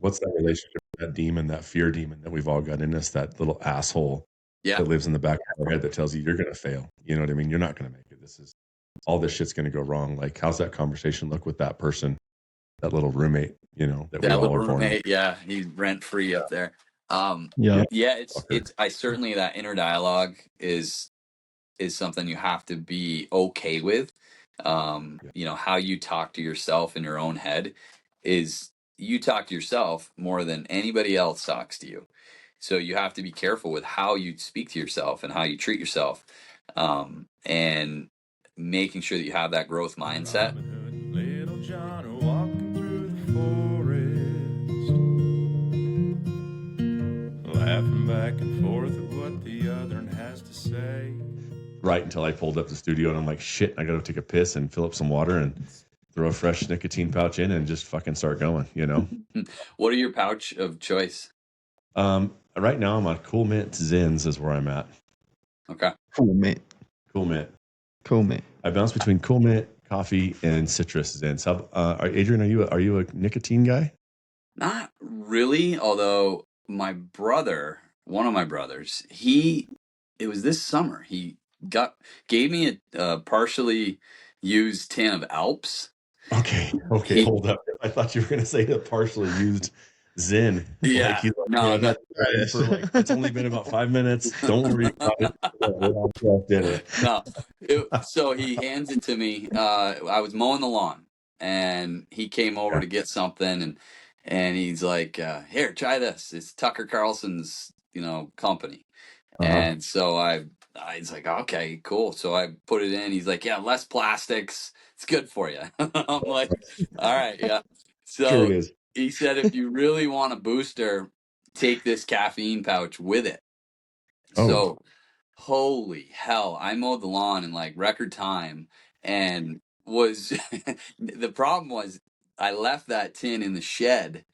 what's that relationship with that demon, that fear demon that we've all got in us, that little asshole Yeah. that lives in the back of our head that tells you you're going to fail. You know what I mean? You're not going to make it. All this shit's going to go wrong. Like, how's that conversation look with that person, that little roommate, that we That all little are born with? roommate, yeah, he's rent free up there. Yeah. Yeah, Fucker. I certainly, that inner dialogue is something you have to be okay with. How you talk to yourself in your own head is, you talk to yourself more than anybody else talks to you. So you have to be careful with how you speak to yourself and how you treat yourself, and making sure that you have that growth mindset. Robin Hood and Little John are walking through the forest, laughing back and forth at what the other one has to say. Right until I pulled up the studio and I'm like, shit, I got to take a piss and fill up some water and throw a fresh nicotine pouch in and just fucking start going, What are your pouch of choice? Right now I'm on Cool Mint Zins is where I'm at. Okay. Cool, mate. Cool Mint. Cool, mate. I bounce between Cool Mint, coffee, and citrus Zins. Adrian, are you a nicotine guy? Not really, although one of my brothers, it was this summer, he gave me a partially used tin of Alps. Okay, hold up. I thought you were going to say a partially used Zin. Yeah, It's only been about 5 minutes. Don't worry about it. We're on track dinner. No. So he hands it to me. I was mowing the lawn, and he came over to get something, and he's like, "Here, try this. It's Tucker Carlson's, company." And so I was like, "Okay, cool." So I put it in. He's like, "Yeah, less plastics. It's good for you." I'm like, "All right, yeah." So Sure it is. he said, "If you really want a booster, take this caffeine pouch with it." Oh. So, holy hell, I mowed the lawn in like record time, and the problem was, I left that tin in the shed,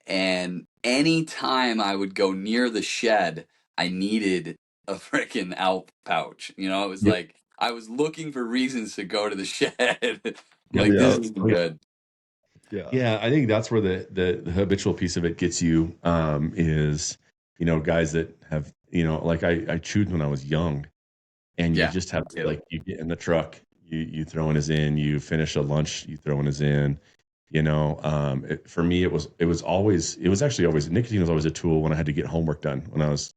and any time I would go near the shed, I needed a freaking Alp pouch. It was like I was looking for reasons to go to the shed. This is good. Yeah, I think that's where the habitual piece of it gets you, is, guys that have, like I chewed when I was young, and you just have to, like, you get in the truck, you throw in his in, you finish a lunch, you throw in his in, for me, it was actually always, nicotine was always a tool when I had to get homework done when I was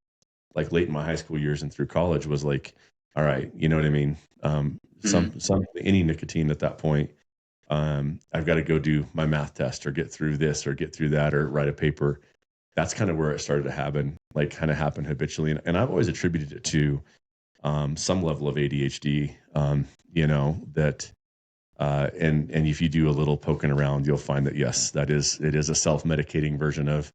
like late in my high school years and through college. Was like, all right, you know what I mean? Any nicotine at that point. I've got to go do my math test or get through this or get through that or write a paper. That's kind of where it started to happen, happen habitually. And I've always attributed it to some level of ADHD, that, and if you do a little poking around, you'll find that, yes, it is a self-medicating version of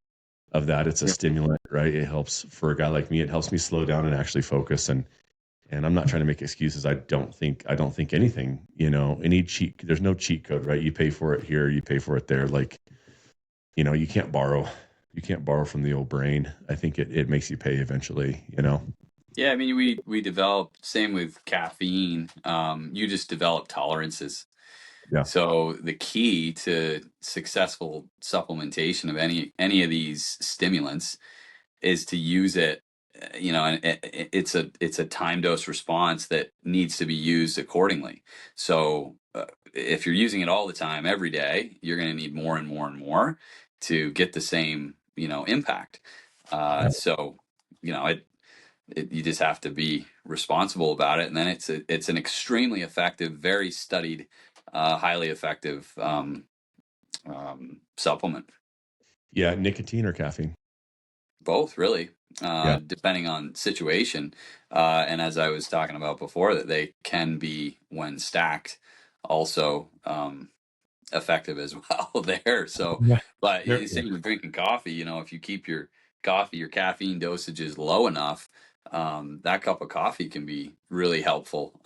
that. It's a stimulant, right? It helps, for a guy like me, it helps me slow down and actually focus. And I'm not trying to make excuses. I don't think anything, there's no cheat code, right? You pay for it here, you pay for it there. Like, you can't borrow from the old brain. I think it makes you pay eventually, Yeah, I mean, we develop, same with caffeine. You just develop tolerances. Yeah. So the key to successful supplementation of any of these stimulants is to use it. And it's a time dose response that needs to be used accordingly. So if you're using it all the time, every day, you're going to need more and more and more to get the same, impact. So, you just have to be responsible about it, and then it's an extremely effective, very studied, highly effective supplement. Yeah, nicotine or caffeine? Both, really, depending on situation. And as I was talking about before, that they can be, when stacked, also effective as well there. So, but same with drinking coffee. If you keep your caffeine dosages low enough, that cup of coffee can be really helpful,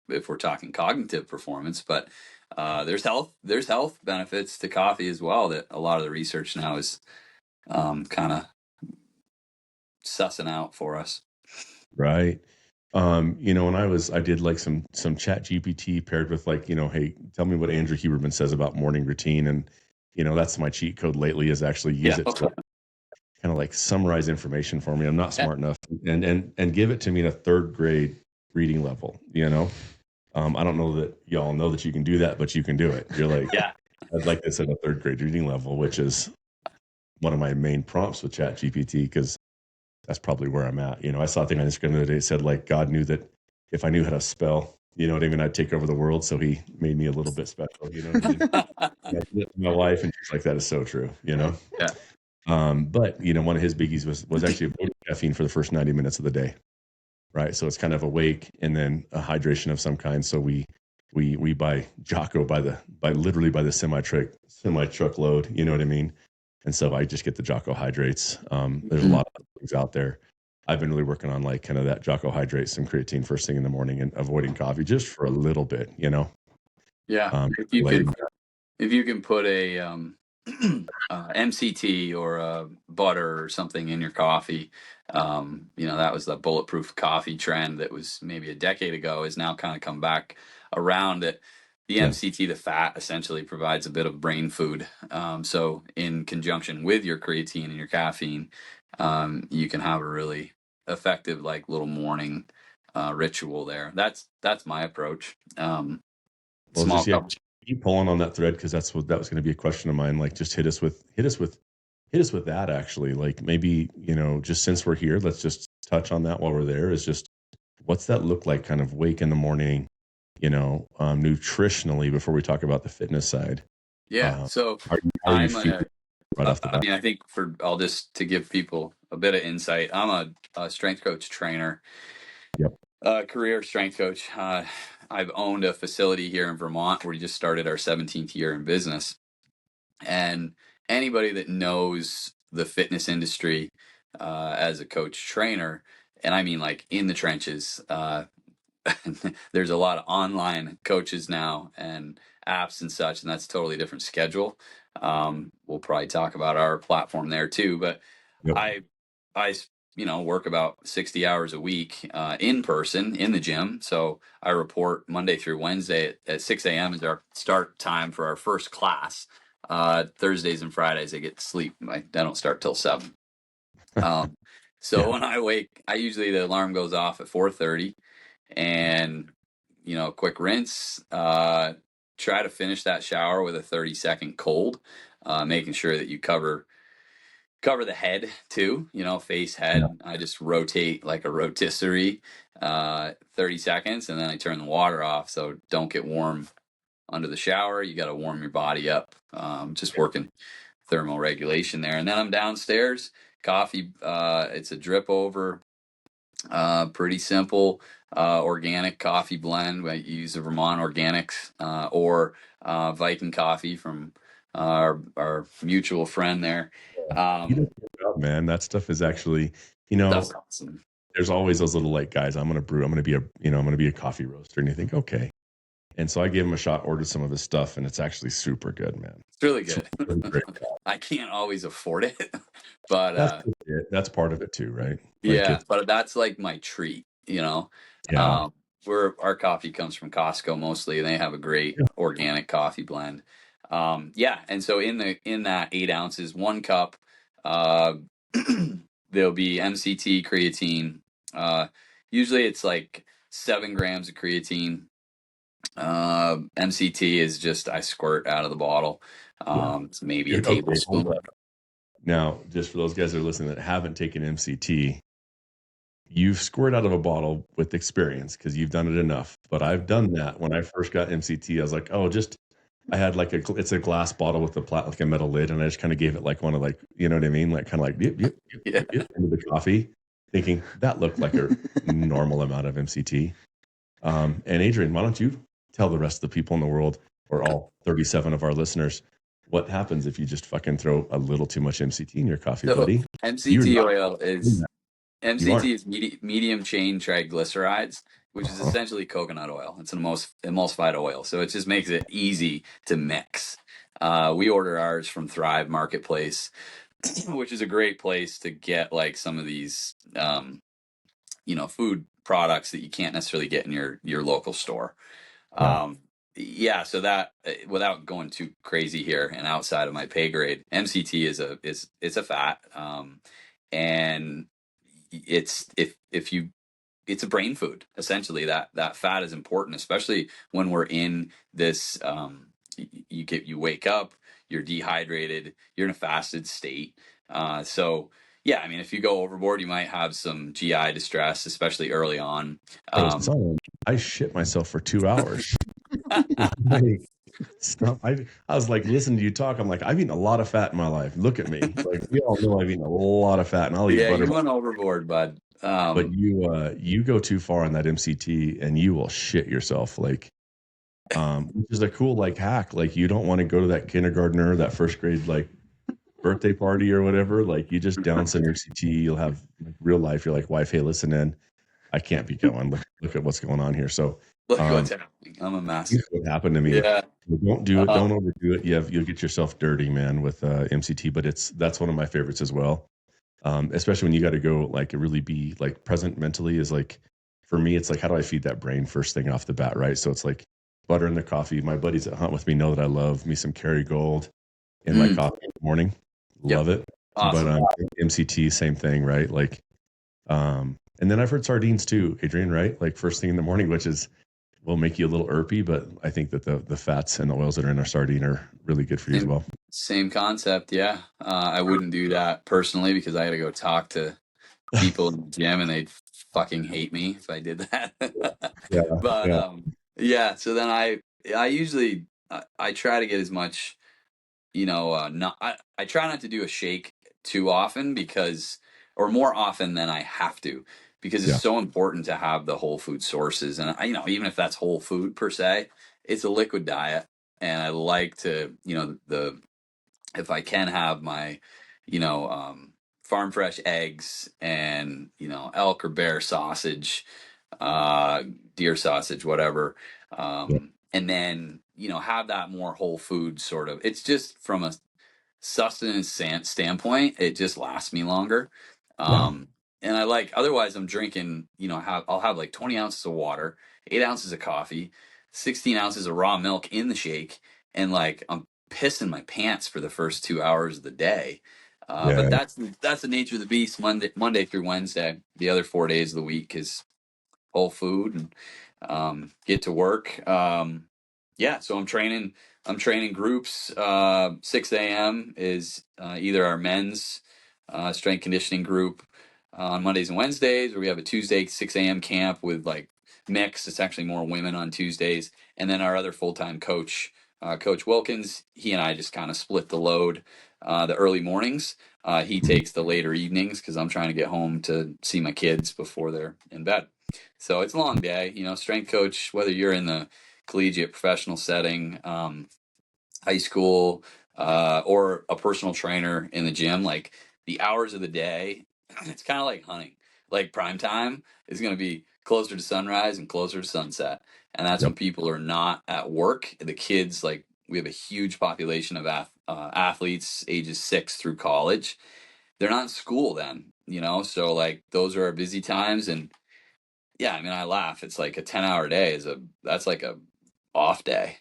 if we're talking cognitive performance. But there's health benefits to coffee as well, that a lot of the research now is kind of sussing out for us. Right. When I did like some chat GPT paired with, like, hey, tell me what Andrew Huberman says about morning routine. And that's my cheat code lately, is actually use it to kind of like summarize information for me. I'm not smart enough, and give it to me in a third grade reading level. I don't know that y'all know that you can do that, but you can do it. You're like, I'd like this at a third grade reading level, which is one of my main prompts with Chat GPT, because that's probably where I'm at. I saw a thing on Instagram the other day. It said, like, God knew that if I knew how to spell, you know what I mean, I'd take over the world. So he made me a little bit special. You know what I mean? My wife, and she's like, that is so true. Yeah. But one of his biggies was actually avoiding caffeine for the first 90 minutes of the day. Right. So it's kind of awake and then a hydration of some kind. So we buy Jocko by literally by the semi truck load. You know what I mean? And so I just get the Jocko hydrates. There's a lot of things out there. I've been really working on like kind of that Jocko hydrate, some creatine first thing in the morning, and avoiding coffee just for a little bit, Yeah. If you can put a MCT or a butter or something in your coffee, that was the bulletproof coffee trend that was maybe a decade ago, is now kind of come back around. That the MCT, the fat, essentially provides a bit of brain food. So in conjunction with your creatine and your caffeine, you can have a really effective, like, little morning ritual there. That's my approach. Small cup. Keep pulling on that thread, because that was going to be a question of mine. Like, just hit us with that, actually. Like, maybe, just since we're here, let's just touch on that while we're there. Is just, what's that look like, kind of wake in the morning, nutritionally, before we talk about the fitness side? So I think just to give people a bit of insight, I'm a strength coach trainer. Career strength coach. I've owned a facility here in Vermont. We just started our 17th year in business. And anybody that knows the fitness industry as a coach trainer, and I mean like in the trenches, there's a lot of online coaches now and apps and such, and that's a totally different schedule. We'll probably talk about our platform there too, but I work about 60 hours a week in person in the gym. So I report Monday through Wednesday at 6 a.m. is our start time for our first class. Thursdays and Fridays I get to sleep. I don't start till 7. When I wake, the alarm goes off at 4:30, and quick rinse. Try to finish that shower with a 30-second cold, making sure that you cover the head too, face, head. I just rotate like a rotisserie, 30 seconds, and then I turn the water off. So don't get warm under the shower. You got to warm your body up. Just working thermal regulation there. And then I'm downstairs, coffee. It's a drip over, pretty simple, organic coffee blend. I use a Vermont Organics, or Viking coffee from our mutual friend there. Man, that stuff is actually, that's awesome. There's always those little like guys, I'm going to be a coffee roaster, and you think, okay. And so I gave him a shot, ordered some of his stuff, and it's actually super good, man. It's really good. I can't always afford it, but that's part of it too, right? But that's like my treat, where our coffee comes from Costco mostly, and they have a great organic coffee blend. And so in that 8 ounces, 1 cup, there'll be MCT, creatine. Usually it's like 7 grams of creatine. MCT is just, I squirt out of the bottle. It's maybe a tablespoon. Now, just for those guys that are listening that haven't taken MCT, you've squirt out of a bottle with experience because you've done it enough. But I've done that. When I first got MCT, I was like, I had like it's a glass bottle with like a metal lid, and I just kind of gave it like one of, like, you know what I mean? Like kind of like, yep, into the coffee, thinking that looked like a normal amount of MCT. And Adrian, why don't you tell the rest of the people in the world, or all 37 of our listeners, what happens if you just fucking throw a little too much MCT in your coffee, buddy? MCT oil is medium chain triglycerides, which is essentially coconut oil. It's an emulsified oil, so it just makes it easy to mix. We order ours from Thrive Marketplace, which is a great place to get like some of these, food products that you can't necessarily get in your local store. Yeah, so that without going too crazy here and outside of my pay grade, MCT it's a fat, and it's if you it's a brain food essentially. That fat is important, especially when we're in this. You wake up, you're dehydrated, you're in a fasted state. So yeah, I mean, if you go overboard, you might have some GI distress, especially early on. Son, I shit myself for 2 hours. Like, stop. I was like, listen to you talk. I'm like, I've eaten a lot of fat in my life. Look at me. Like, we all know I've eaten a lot of fat, and I'll eat Yeah, butter. you went overboard, bud. But you go too far on that MCT, and you will shit yourself. Like, which is a cool like hack. Like, you don't want to go to that kindergartner, that first grade like birthday party or whatever. Like, you just down some MCT. You'll have like, real life. You're like, wife, hey, listen in. I can't be going. Look at what's going on here. So look what's happening. I'm a mess. what happened to me. Yeah. Don't do it. Don't overdo it. You'll get yourself dirty, man, with MCT. But that's one of my favorites as well. Especially when you got to go like really be like present mentally. Is like for me, it's like how do I feed that brain first thing off the bat, right? So it's like butter in the coffee. My buddies that hunt with me know that I love me some Kerrygold in my coffee in the morning. Love it. Awesome. But MCT, same thing, right? Like, and then I've heard sardines too, Adrian, right? Like first thing in the morning, which will make you a little irpy, but I think that the fats and the oils that are in our sardine are really good for you as well. Same concept, yeah. I wouldn't do that personally because I got to go talk to people in the gym and they'd fucking hate me if I did that. Yeah, but yeah. So then I usually I try to get as much, I try not to do a shake too often or more often than I have to, because it's so important to have the whole food sources. And even if that's whole food per se, it's a liquid diet. And I like to, if I can have my, farm fresh eggs and, elk or bear sausage, deer sausage, whatever. And then, have that more whole food sort of, it's just from a sustenance standpoint, it just lasts me longer. And otherwise I'm drinking, I'll have like 20 ounces of water, 8 ounces of coffee, 16 ounces of raw milk in the shake. And like, I'm pissing my pants for the first 2 hours of the day. But that's the nature of the beast. Monday through Wednesday, the other 4 days of the week is whole food and get to work. So I'm training groups. 6 a.m. is either our men's strength conditioning group on Mondays and Wednesdays, or we have a Tuesday 6 a.m. camp with like mix. It's actually more women on Tuesdays. And then our other full-time coach, Coach Wilkins, he and I just kind of split the load. The early mornings, he takes the later evenings because I'm trying to get home to see my kids before they're in bed. So it's a long day, strength coach, whether you're in the collegiate professional setting, high school, or a personal trainer in the gym, like the hours of the day, it's kind of like hunting. Like prime time is going to be closer to sunrise and closer to sunset. And that's when people are not at work. The kids, like we have a huge population of athletes ages 6 through college. They're not in school then, so like those are our busy times. And yeah, I mean, I laugh. It's like a 10-hour day that's like a off day.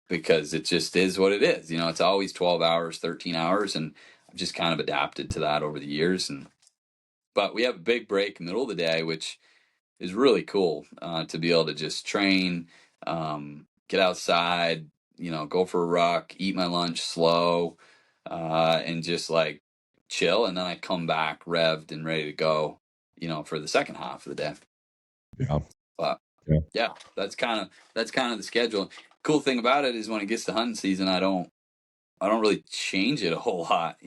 Because it just is what it is. It's always 12 hours, 13 hours. And I've just kind of adapted to that over the years. But we have a big break middle of the day, which is really cool to be able to just train, get outside, go for a ruck, eat my lunch slow, and just like chill. And then I come back revved and ready to go, for the second half of the day. Yeah. But yeah, that's kind of the schedule. Cool thing about it is when it gets to hunting season, I don't really change it a whole lot,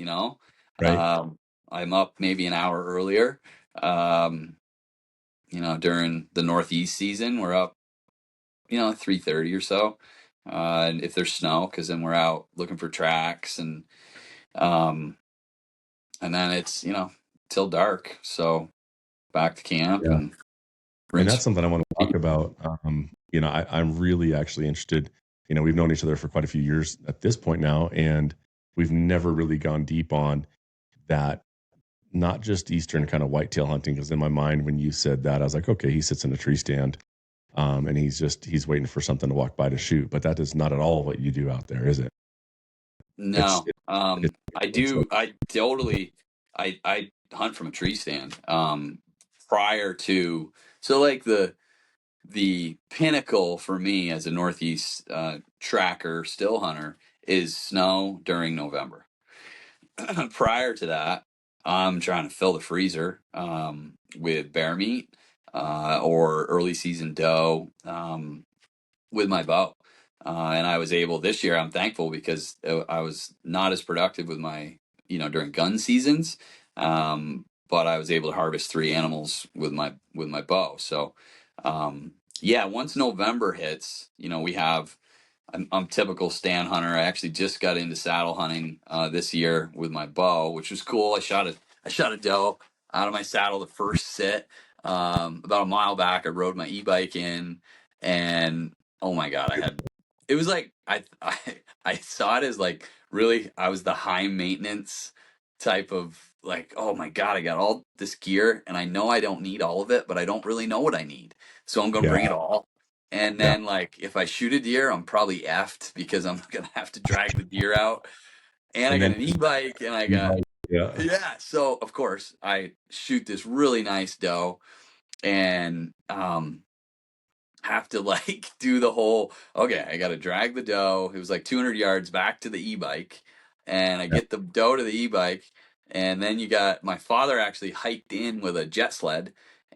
Right. I'm up maybe an hour earlier. During the Northeast season, we're up, 3:30 or so. And if there's snow, because then we're out looking for tracks and then it's, till dark. So back to camp and that's something I want to talk about. I'm really actually interested. We've known each other for quite a few years at this point now, and we've never really gone deep on that, not just Eastern kind of whitetail hunting. Because in my mind, when you said that, I was like, okay, he sits in a tree stand And he's waiting for something to walk by to shoot. But that is not at all what you do out there, is it? No. It's I do. I totally. I hunt from a tree stand. Prior to, so like the pinnacle for me as a Northeast tracker still hunter is snow during November. Prior to that, I'm trying to fill the freezer with bear meat or early season doe with my bow. And I was able this year. I'm thankful because I was not as productive with my, during gun seasons, but I was able to harvest 3 animals with my bow. So, yeah, once November hits, we have. I'm typical stand hunter. I actually just got into saddle hunting this year with my bow, which was cool. I shot a doe out of my saddle the first sit. About a mile back, I rode my e-bike in, and oh my god, it was like I saw it as like really I was the high maintenance type of like, oh my god, I got all this gear and I know I don't need all of it, but I don't really know what I need, so I'm gonna bring it all. And then, like, if I shoot a deer, I'm probably effed because I'm gonna have to drag the deer out, and I got an e-bike, and I got yeah. So of course, I shoot this really nice doe, and have to like do the whole. Okay, I got to drag the doe. It was like 200 yards back to the e-bike, and I get the doe to the e-bike, and then you got my father actually hiked in with a jet sled.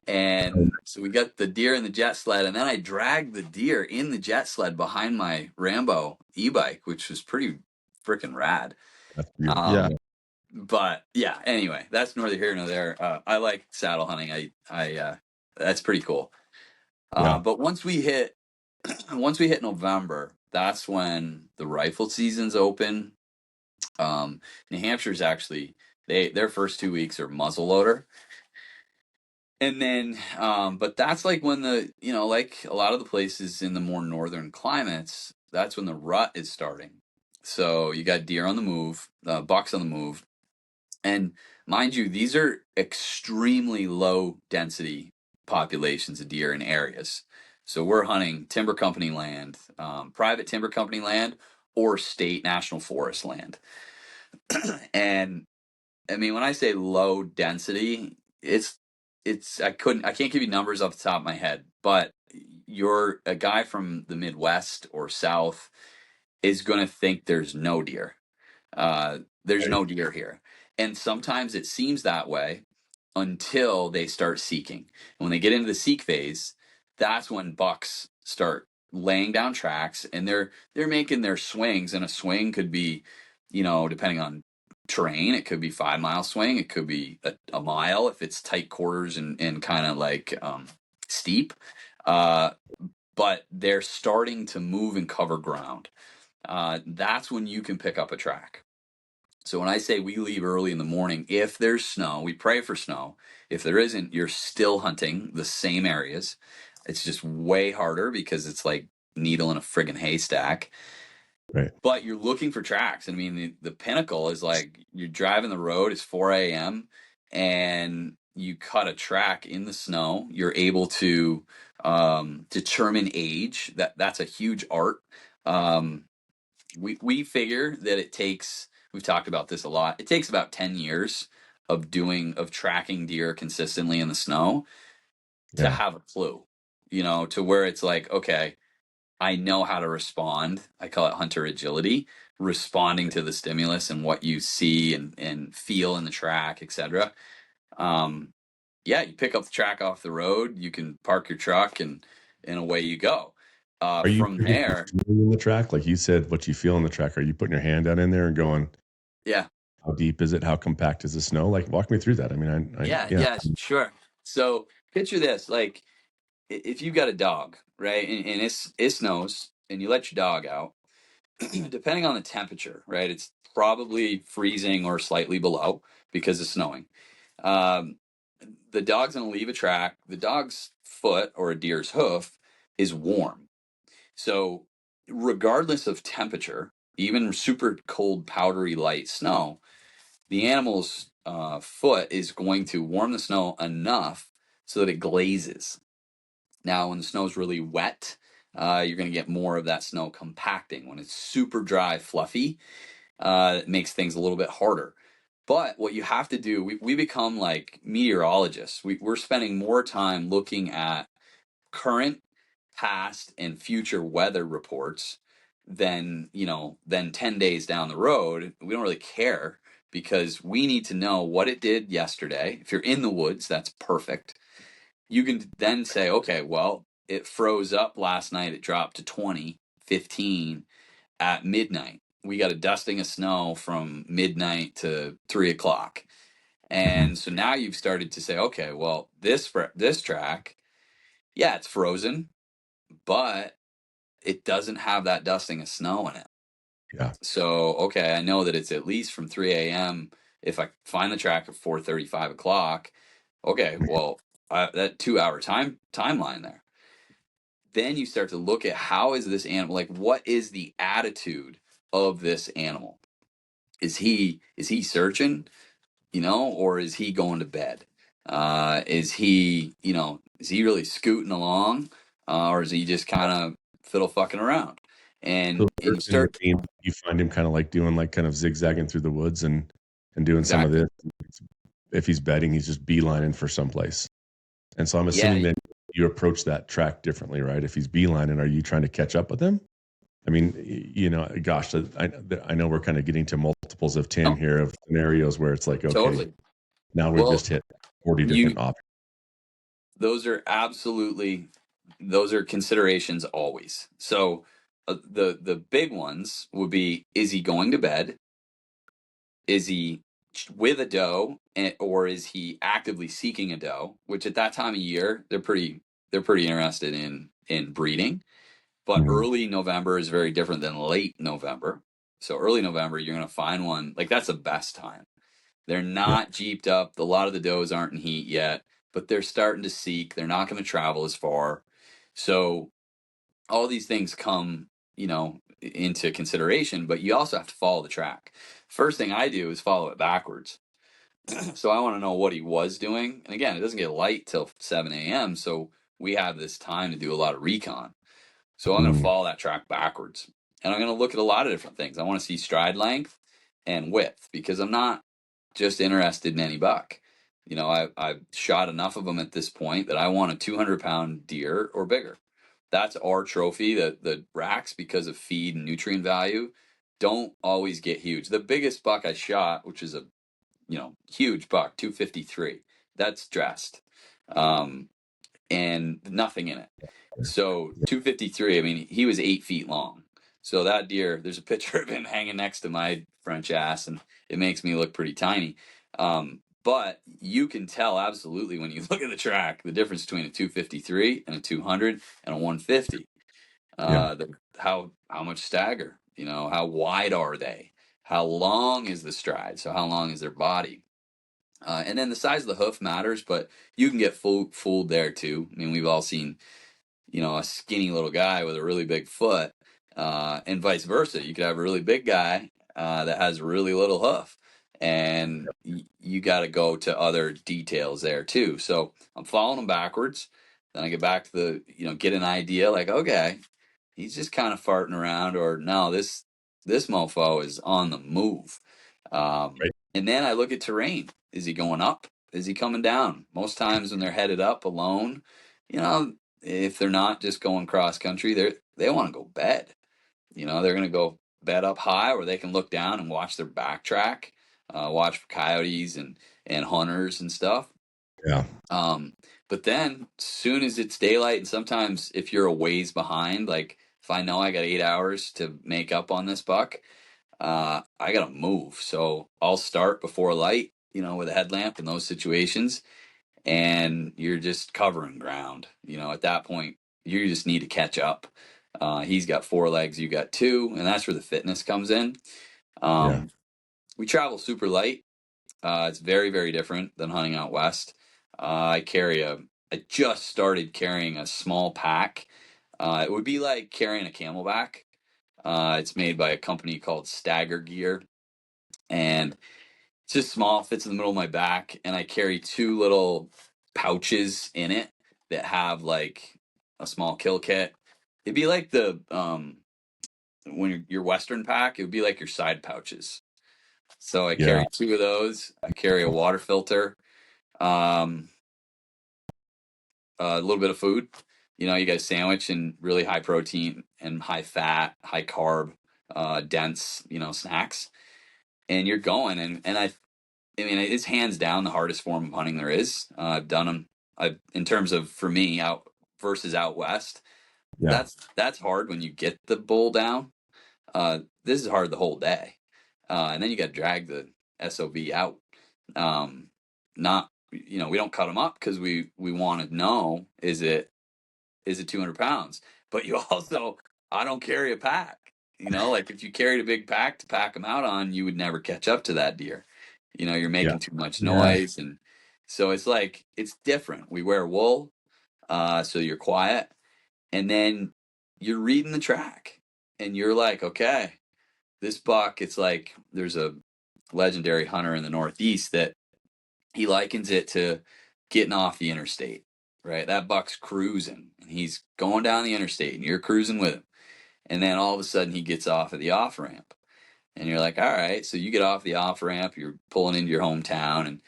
And so we got the deer in the jet sled, and then I dragged the deer in the jet sled behind my Rambo e-bike, which was pretty freaking rad. That's beautiful. Yeah. But yeah, anyway, that's neither here nor there. I like saddle hunting. That's pretty cool. But once we hit November, that's when the rifle season's open. New Hampshire's actually their first 2 weeks are muzzleloader. And then, but that's like when like a lot of the places in the more northern climates, that's when the rut is starting. So you got deer on the move, bucks on the move. And mind you, these are extremely low density populations of deer in areas. So we're hunting timber company land, private timber company land, or state national forest land. And I mean, when I say low density, I can't give you numbers off the top of my head, but you're a guy from the Midwest or South is going to think there's no deer. There's no deer here. And sometimes it seems that way until they start seeking. And when they get into the seek phase, that's when bucks start laying down tracks, and they're making their swings. And a swing could be, depending on terrain, it could be 5 mile swing, it could be a mile if it's tight quarters and kind of like steep. But they're starting to move and cover ground. That's when you can pick up a track. So when I say we leave early in the morning, if there's snow, we pray for snow. If there isn't, you're still hunting the same areas. It's just way harder because it's like needle in a friggin' haystack. Right. But you're looking for tracks. I mean, the pinnacle is like you're driving the road, it's 4 a.m. and you cut a track in the snow. You're able to determine age. That's a huge art. We figure that it takes, we've talked about this a lot, it takes about 10 years of tracking deer consistently in the snow to have a clue, to where it's like, okay, I know how to respond. I call it hunter agility, responding to the stimulus and what you see and feel in the track, etc. Yeah, you pick up the track off the road, you can park your truck and away you go. Are you From there in the track, like you said, what you feel in the track? Are you putting your hand down in there and going, yeah, how deep is it? How compact is the snow? Like, walk me through that. I mean, yeah, sure. So picture this: like if you've got a dog, right, and it snows, and you let your dog out, depending on the temperature, right, it's probably freezing or slightly below because it's snowing. The dog's going to leave a track. The dog's foot or a deer's hoof is warm. So regardless of temperature, even super cold, powdery light snow, the animal's foot is going to warm the snow enough so that it glazes. Now, when the snow's really wet, you're going to get more of that snow compacting. When it's super dry, fluffy, it makes things a little bit harder. But what you have to do, we become like meteorologists. We're spending more time looking at current, past, and future weather reports than 10 days down the road. We don't really care because we need to know what it did yesterday. If you're in the woods, that's perfect. You can then say, okay, well, it froze up last night. It dropped to 20, 15 at midnight. We got a dusting of snow from midnight to 3 o'clock. And so now you've started to say, okay, well, this track, yeah, it's frozen, but it doesn't have that dusting of snow in it. Yeah. So, okay, I know that it's at least from 3 a.m. If I find the track at 4:30, 5 o'clock, okay, well, that 2 hour timeline there. Then you start to look at how is this animal, like what is the attitude of this animal? Is he searching, or is he going to bed? Is he really scooting along, or is he just kind of fiddle fucking around? And So you start you find him kind of like doing like kind of zigzagging through the woods and doing some of exactly, this. If he's bedding, he's just beelining for someplace. And so I'm assuming yeah, then you approach that track differently, right? If he's beelining, are you trying to catch up with him? I mean, gosh, I know we're kind of getting to multiples of 10 no, here of scenarios where it's like, okay, totally. now we've Well, just hit 40 you different options. those are considerations always. So the big ones would be: is he going to bed? Is he with a doe, or is he actively seeking a doe? Which at that time of year, they're pretty interested in breeding. But Mhm. early November is very different than late November. So early November, you're going to find one, like that's the best time. They're Yeah. not jeeped up. A lot of the does aren't in heat yet, but they're starting to seek. They're not going to travel as far. So all these things come, into consideration, but you also have to follow the track. First thing I do is follow it backwards. So I want to know what he was doing. And again, it doesn't get light till 7 a.m. So we have this time to do a lot of recon. So I'm going to Mm, follow that track backwards. And I'm going to look at a lot of different things. I want to see stride length and width because I'm not just interested in any buck. I've shot enough of them at this point that I want a 200-pound deer or bigger. That's our trophy. The racks, because of feed and nutrient value, don't always get huge. The biggest buck I shot, which is a huge buck, 253, that's dressed. And nothing in it. So 253, I mean, he was 8 feet long. So that deer, there's a picture of him hanging next to my French ass, and it makes me look pretty tiny. But you can tell absolutely when you look at the track the difference between a 253 and a 200 and a 150. yeah. How much stagger? How wide are they? How long is the stride? So how long is their body? And then the size of the hoof matters, but you can get fooled there too. I mean, we've all seen, a skinny little guy with a really big foot, and vice versa. You could have a really big guy that has really little hoof, and you got to go to other details there too. So I'm following them backwards. Then I get back to get an idea like, okay, he's just kind of farting around, or no, this mofo is on the move. Right. And then I look at terrain. Is he going up? Is he coming down? Most times when they're headed up alone, if they're not just going cross country, they want to go bed. They're going to go bed up high where they can look down and watch their backtrack, watch for coyotes and hunters and stuff. Yeah. But then soon as it's daylight, and sometimes if you're a ways behind, like if I know I got 8 hours to make up on this buck, I gotta move. So I'll start before light, with a headlamp in those situations, and you're just covering ground. At that point, you just need to catch up. He's got 4 legs, you got two, and that's where the fitness comes in. Yeah. We travel super light. It's very, very different than hunting out west. I just started carrying a small pack. It would be like carrying a Camelback. It's made by a company called Stagger Gear, and it's just small, fits in the middle of my back, and I carry two little pouches in it that have like a small kill kit. It'd be like the when your Western pack, it would be like your side pouches. So I Yeah. carry 2 of those. I carry a water filter, um, a little bit of food. You know, you get a sandwich and really high protein and high fat, high carb, dense, you know, snacks, and you're going. I mean, it's hands down the hardest form of hunting there is. I've done them. In terms of for me out versus out west. Yeah. That's hard when you get the bull down. This is hard the whole day, and then you got to drag the SOV out. Not, you know, we don't cut them up because we want to know, is it 200 pounds, but you also, I don't carry a pack. You know, like if you carried a big pack to pack them out on, you would never catch up to that deer. You know, you're Yeah. making too much Yeah. noise, and so it's like it's different. We wear wool, so you're quiet, and then you're reading the track, and you're like, okay, this buck. It's like there's a legendary hunter in the Northeast that he likens it to getting off the interstate, right? That buck's cruising and he's going down the interstate and you're cruising with him. And then all of a sudden he gets off of the off ramp. And you're like, all right, so you get off the off ramp, you're pulling into your hometown,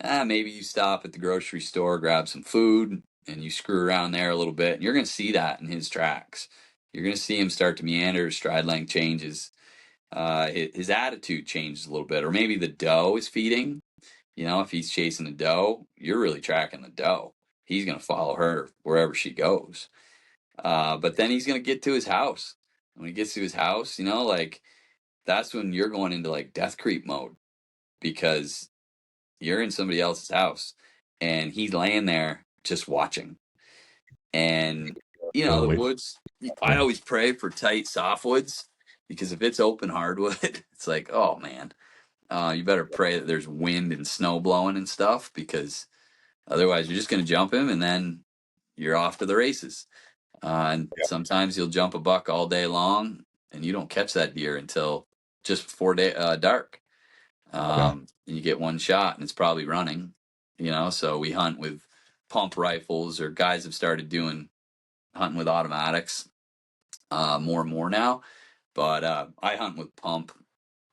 and maybe you stop at the grocery store, grab some food, and you screw around there a little bit. And you're going to see that in his tracks. You're going to see him start to meander, his stride length changes, his attitude changes a little bit, or maybe the doe is feeding. You know, if he's chasing a doe, you're really tracking the doe. He's going to follow her wherever she goes. But then he's going to get to his house. When he gets to his house, you know, like that's when you're going into like death creep mode because you're in somebody else's house and he's laying there just watching. And, you know, the woods, I always pray for tight softwoods because if it's open hardwood, it's like, oh man, you better pray that there's wind and snow blowing and stuff because otherwise you're just going to jump him and then you're off to the races. And sometimes you'll jump a buck all day long and you don't catch that deer until just before dark. And you get one shot and it's probably running, you know, so we hunt with pump rifles or guys have started doing hunting with automatics more and more now. But I hunt with pump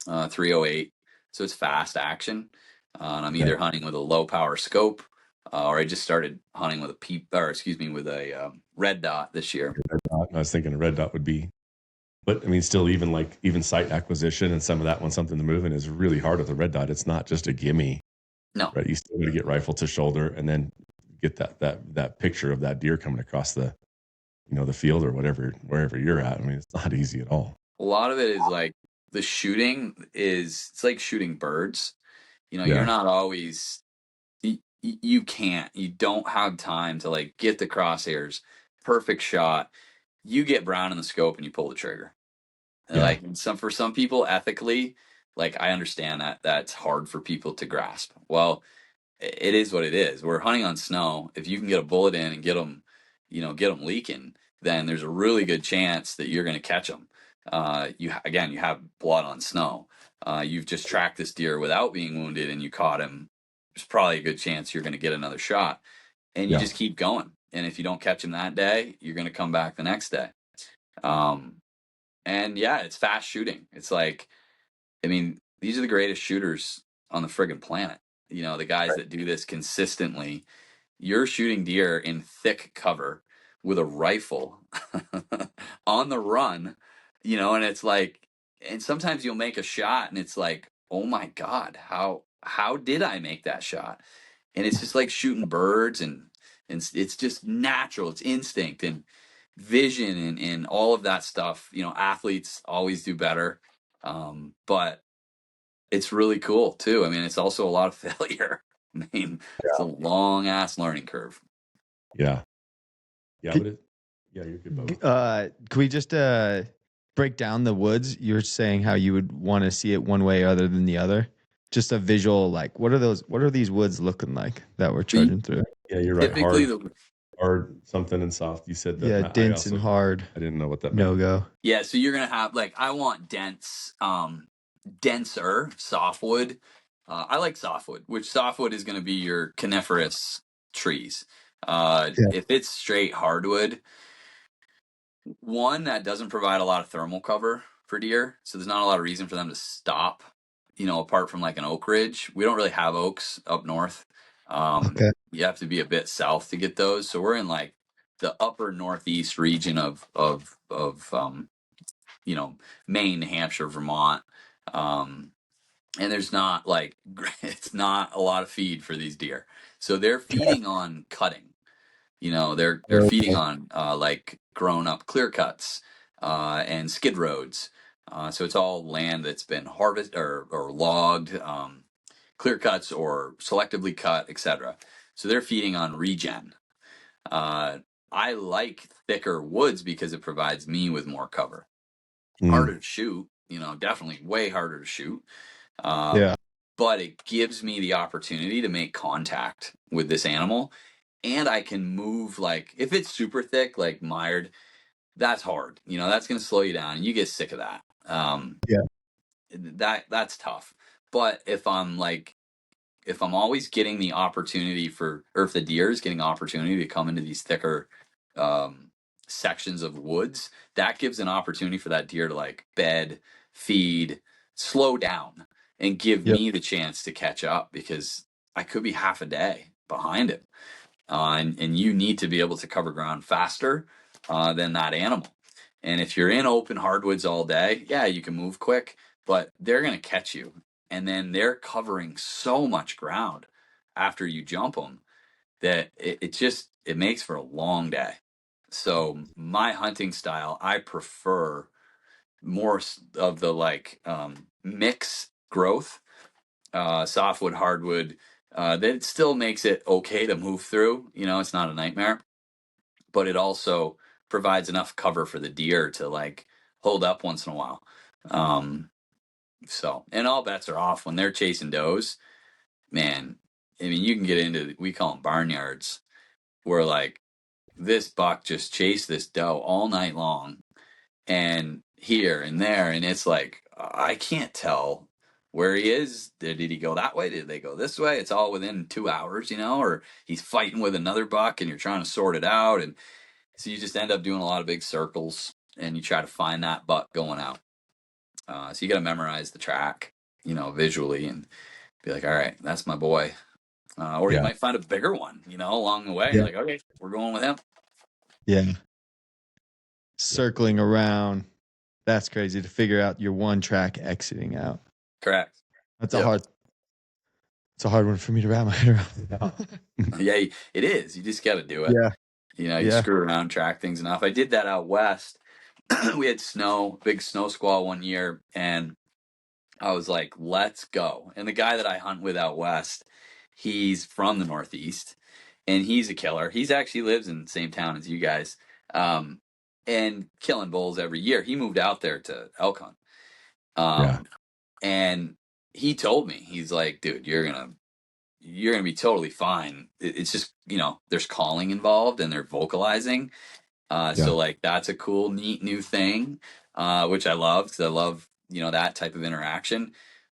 308, so it's fast action. And I'm either hunting with a low power scope, or I just started hunting with with a red dot this year. Red dot. I was thinking a red dot would be, but I mean, still, even site acquisition and some of that when something to moving is really hard with a red dot. It's not just a gimme. No, right? You still got to get rifle to shoulder and then get that picture of that deer coming across the, you know, the field or wherever you're at. I mean, it's not easy at all. a lot of it is like the shooting it's like shooting birds. You know, you're not always you don't have time to like get the crosshairs perfect shot. You get brown in the scope and you pull the trigger. Like for some people ethically, like I understand that that's hard for people to grasp. Well, it is what it is. We're hunting on snow. If you can get a bullet in and get them, you know, get them leaking, then there's a really good chance that you're going to catch them. You have blood on snow. You've just tracked this deer without being wounded and you caught him. There's probably a good chance you're going to get another shot, and you just keep going. And if you don't catch him that day, you're going to come back the next day. And yeah, it's fast shooting. It's like, I mean, these are the greatest shooters on the friggin' planet. You know, the guys that do this consistently. You're shooting deer in thick cover with a rifle on the run, you know, and it's like, and sometimes you'll make a shot and it's like, oh my God, how did I make that shot? And it's just like shooting birds and it's just natural. It's instinct and vision and all of that stuff. You know, athletes always do better. But it's really cool too. I mean, it's also a lot of failure. I mean, it's a long ass learning curve. Yeah. Yeah. But you're good, Bo. Can we just break down the woods? You're saying how you would want to see it one way other than the other. Just a visual, like what are these woods looking like that we're charging through? Yeah, you're right. Hard something and soft. You said that. Yeah, dense and hard. I didn't know what that meant. No go. Yeah, so you're gonna have like I want denser softwood. I like softwood, which softwood is gonna be your coniferous trees. If it's straight hardwood, one, that doesn't provide a lot of thermal cover for deer, so there's not a lot of reason for them to stop. Apart from like an oak ridge, we don't really have oaks up north. Okay. You have to be a bit south to get those. So we're in like the upper northeast region of Maine, New Hampshire, Vermont. And there's not like it's not a lot of feed for these deer, so they're feeding on cutting. They're feeding on like grown up clear cuts and skid roads. So it's all land that's been harvested or logged, clear cuts or selectively cut, etc. So they're feeding on regen. I like thicker woods because it provides me with more cover. Harder to shoot, definitely way harder to shoot. But it gives me the opportunity to make contact with this animal, and I can move. Like if it's super thick, like mired, that's hard. That's going to slow you down, and you get sick of that. That's tough. But if I'm always getting the opportunity or if the deer is getting opportunity to come into these thicker sections of woods, that gives an opportunity for that deer to like bed, feed, slow down, and give me the chance to catch up, because I could be half a day behind him. And you need to be able to cover ground faster than that animal. And if you're in open hardwoods all day, yeah, you can move quick, but they're going to catch you. And then they're covering so much ground after you jump them that it makes for a long day. So my hunting style, I prefer more of the like mix growth, softwood, hardwood, that still makes it okay to move through. It's not a nightmare, but it also provides enough cover for the deer to like hold up once in a while. And all bets are off when they're chasing does, man. I mean, you can get into, we call them barnyards, where like this buck just chased this doe all night long and here and there. And it's like, I can't tell where he is. Did he go that way? Did they go this way? It's all within 2 hours, or he's fighting with another buck and you're trying to sort it out. And so you just end up doing a lot of big circles and you try to find that buck going out. So you got to memorize the track, visually, and be like, all right, that's my boy. Or you might find a bigger one, along the way. You're like, okay, we're going with him. Yeah. Circling around. That's crazy to figure out your one track exiting out. Correct. That's a hard one for me to wrap my head around. Yeah, it is. You just got to do it. Yeah. You screw around, track things enough. I did that out west. We had big snow squall one year, and I was like, let's go. And the guy that I hunt with out west, he's from the Northeast, and he's a killer. He's actually lives in the same town as you guys, and killing bulls every year. He moved out there to elk hunt. And he told me, he's like, dude, you're gonna be totally fine. It's just, there's calling involved and they're vocalizing. So like, that's a cool, neat new thing, which I love, because I love, that type of interaction.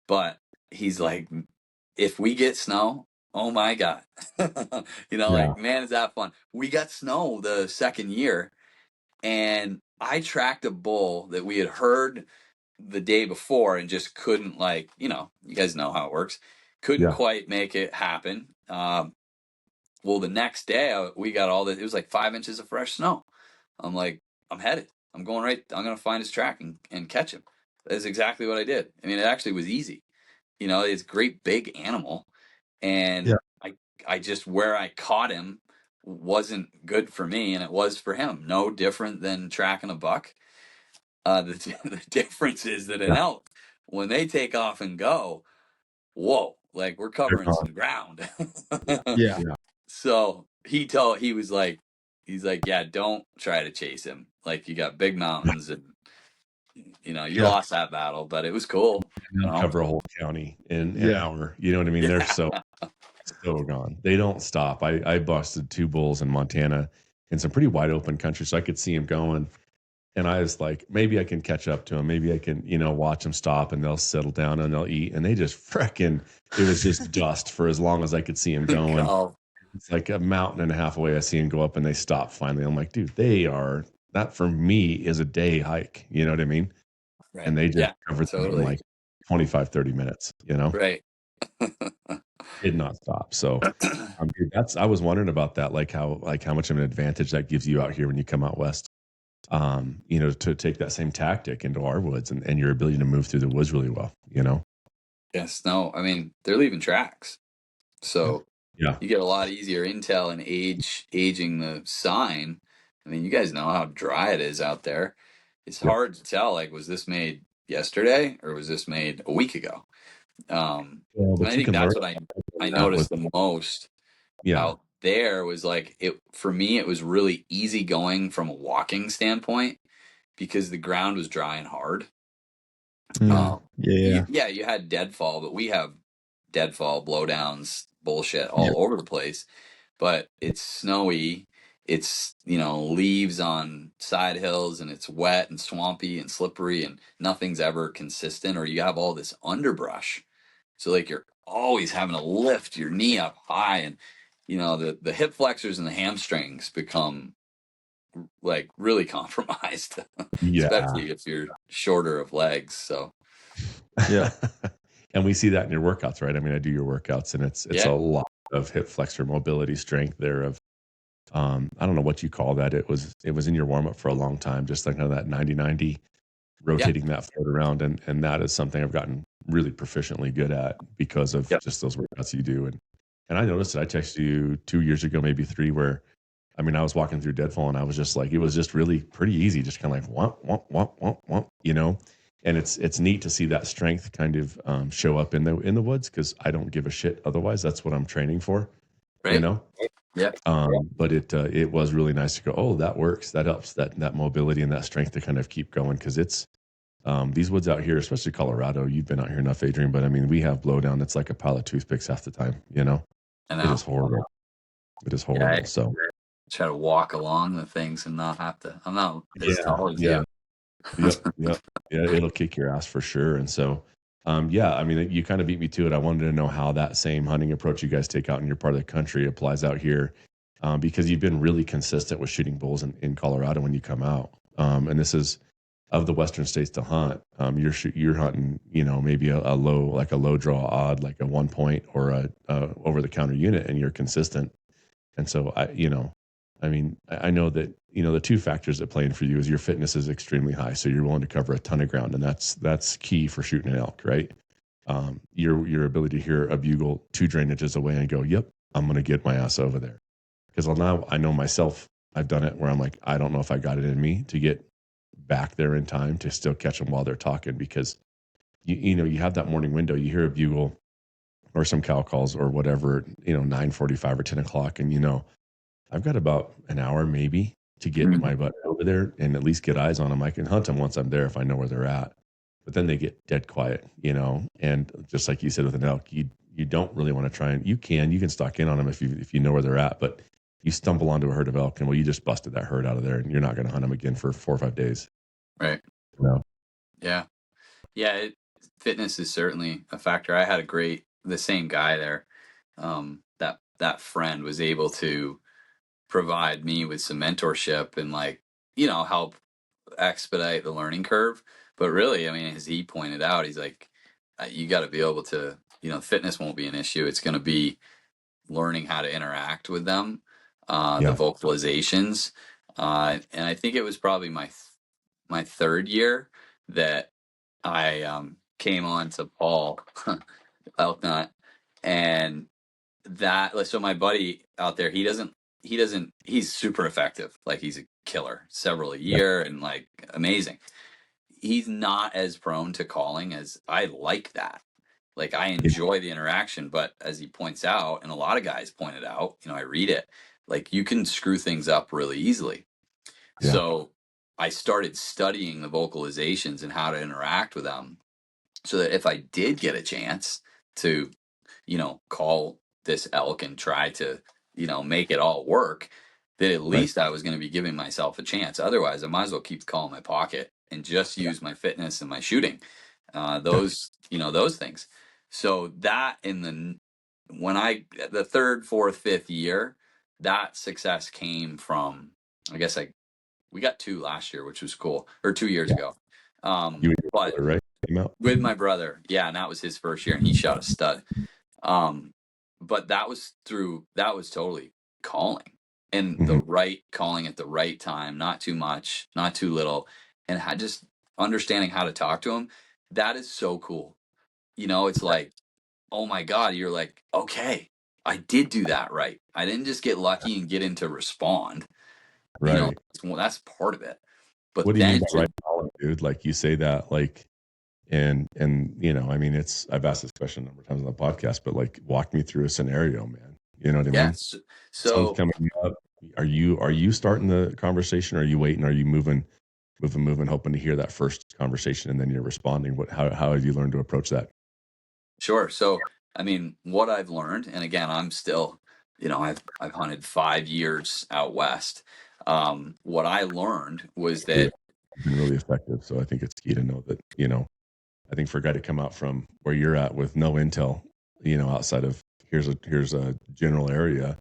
But he's like, if we get snow, oh my God, like, man, is that fun. We got snow the second year, and I tracked a bull that we had heard the day before and just couldn't, like, you guys know how it works. Couldn't quite make it happen. Well, the next day we got it was like 5 inches of fresh snow. I'm like, I'm headed. I'm going right. I'm going to find his track and catch him. That's exactly what I did. I mean, it actually was easy. It's a great big animal. And I just, where I caught him wasn't good for me, and it was for him. No different than tracking a buck. The difference is that an elk, when they take off and go, whoa, like we're covering some ground. So he's like, yeah, don't try to chase him. Like, you got big mountains, and you lost that battle, but it was cool. Cover a whole county in an hour. You know what I mean? They're so gone. They don't stop. I busted 2 bulls in Montana in some pretty wide open country, so I could see him going. And I was like, maybe I can catch up to him. Maybe I can, watch them stop, and they'll settle down and they'll eat. And they just it was just dust for as long as I could see him going. It's like a mountain and a half away. I see them go up and they stop finally. I'm like, dude, that for me is a day hike. You know what I mean? Right. And they just Yeah, covered that in totally. like 25, 30 minutes, Right. did not stop. So dude, I was wondering about that, like how much of an advantage that gives you out here when you come out west. To take that same tactic into our woods and your ability to move through the woods really well. Yes. No, I mean, they're leaving tracks. So Yeah. you get a lot easier intel and aging the sign. I mean, you guys know how dry it is out there. It's Yep. hard to tell, like, was this made yesterday or was this made a week ago? Well, And but I you think can learn that's what I that with noticed the most yeah. out there was like it for me. It was really easy going from a walking standpoint because the ground was dry and hard. Yeah. Yeah, you had deadfall, but we have deadfall, blowdowns, bullshit Yeah. all over the place. But it's snowy. It's, leaves on side hills and it's wet and swampy and slippery and nothing's ever consistent, or you have all this underbrush. So like you're always having to lift your knee up high and the hip flexors and the hamstrings become like really compromised, Yeah. especially if you're shorter of legs. So Yeah. And we see that in your workouts, right? I mean, I do your workouts and it's a yeah, lot of hip flexor mobility strength there of I don't know what you call that. It was in your warm up for a long time, just like kind of that 90-90 yeah, rotating that foot around and that is something I've gotten really proficiently good at because of yep, just those workouts you do. And I noticed that I texted you 2 years ago, maybe three, where I mean I was walking through Deadfall and I was just like it was just really pretty easy, just kind of like womp womp womp womp womp. And it's neat to see that strength kind of show up in the woods because I don't give a shit otherwise. That's what I'm training for, you right, know. yeah, But it was really nice to go. Oh, that works. That helps. That mobility and that strength to kind of keep going because it's these woods out here, especially Colorado. You've been out here enough, Adrian, but I mean, we have blowdown. It's like a pile of toothpicks half the time. I It know. is horrible. It is Yeah, horrible. I So try to walk along the things and not have to. I'm not as yeah, tall as yeah, you. yep, yep, yeah. It'll kick your ass for sure. And so, yeah. I mean, you kind of beat me to it. I wanted to know how that same hunting approach you guys take out in your part of the country applies out here, because you've been really consistent with shooting bulls in Colorado when you come out. And this is of the western states to hunt. You're hunting, maybe a low draw odd, like a 1 point or a over the counter unit, and you're consistent. And so I mean, I know that the two factors that play in for you is your fitness is extremely high, so you're willing to cover a ton of ground, and that's key for shooting an elk, right? Your ability to hear a bugle 2 drainages away and go, yep, I'm gonna get my ass over there. Because now I know myself, I've done it where I'm like, I don't know if I got it in me to get back there in time to still catch them while they're talking because you have that morning window, you hear a bugle or some cow calls or whatever, 9:45 or 10 o'clock, and I've got about an hour maybe to get Mhm. my butt over there and at least get eyes on them. I can hunt them once I'm there if I know where they're at, but then they get dead quiet, and just like you said with an elk, you don't really want to try and you can stalk in on them if you know where they're at, but you stumble onto a herd of elk and well, you just busted that herd out of there and you're not going to hunt them again for 4 or 5 days. Right. No. Yeah. Yeah. Fitness is certainly a factor. I had the same guy there. That friend was able to provide me with some mentorship and like, help expedite the learning curve. But really, I mean, as he pointed out, he's like, you got to be able to, fitness won't be an issue. It's going to be learning how to interact with them, the Yeah. vocalizations. And I think it was probably my third year that I came on to Paul Elknut, and so my buddy out there, he's super effective. Like he's a killer, several a Yeah. year, and like amazing. He's not as prone to calling as I like that. Like I Yeah. enjoy the interaction, but as he points out, and a lot of guys pointed out, I read it, like you can screw things up really easily. Yeah. So I started studying the vocalizations and how to interact with them so that if I did get a chance to, call this elk and try to, make it all work, that at Right. least I was going to be giving myself a chance. Otherwise, I might as well keep the call in my pocket and just Yeah. use my fitness and my shooting, Yeah. those things. So that in the the third, fourth, fifth year, that success came from, I guess we got 2 last year, which was cool, or 2 years ago. You and your But brother, right? Came out. with my brother, yeah, and that was his first year, and he shot a stud. But that was totally calling, and the right calling at the right time, not too much, not too little, and just understanding how to talk to him. That is so cool. It's like, oh my God, you're like, okay, I did do that right. I didn't just get lucky and get him to respond. Right. That's part of it. But What do you mean then by right calling, dude? Like you say that, like, and I mean, I've asked this question a number of times on the podcast, but like, walk me through a scenario, man. You know what I mean? yes. Someone's So coming up. Are you starting the conversation? Or are you waiting? Are you moving, hoping to hear that first conversation and then you're responding? How have you learned to approach that? sure. So, I mean, what I've learned, and again, I'm still, I've hunted 5 years out west. What I learned was that, Been really effective. So I think it's key to know that, I think for a guy to come out from where you're at with no intel, outside of here's a general area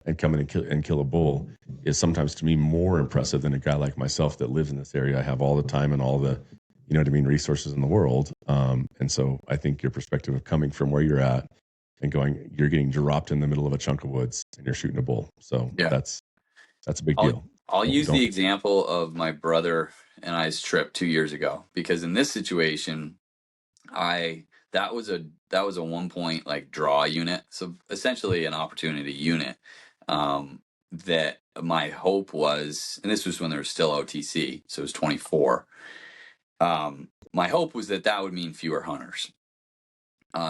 and come in and kill a bull is sometimes to me more impressive than a guy like myself that lives in this area. I have all the time and all the, resources in the world. And so I think your perspective of coming from where you're at and you're getting dropped in the middle of a chunk of woods and you're shooting a bull. So yeah, that's a big I'll, deal. I'll So use don't. the example of my brother and I's trip 2 years ago, because in this situation, that was a 1 point like draw unit, so essentially an opportunity unit. That my hope was, and this was when there was still OTC, so it was 24. My hope was that would mean fewer hunters.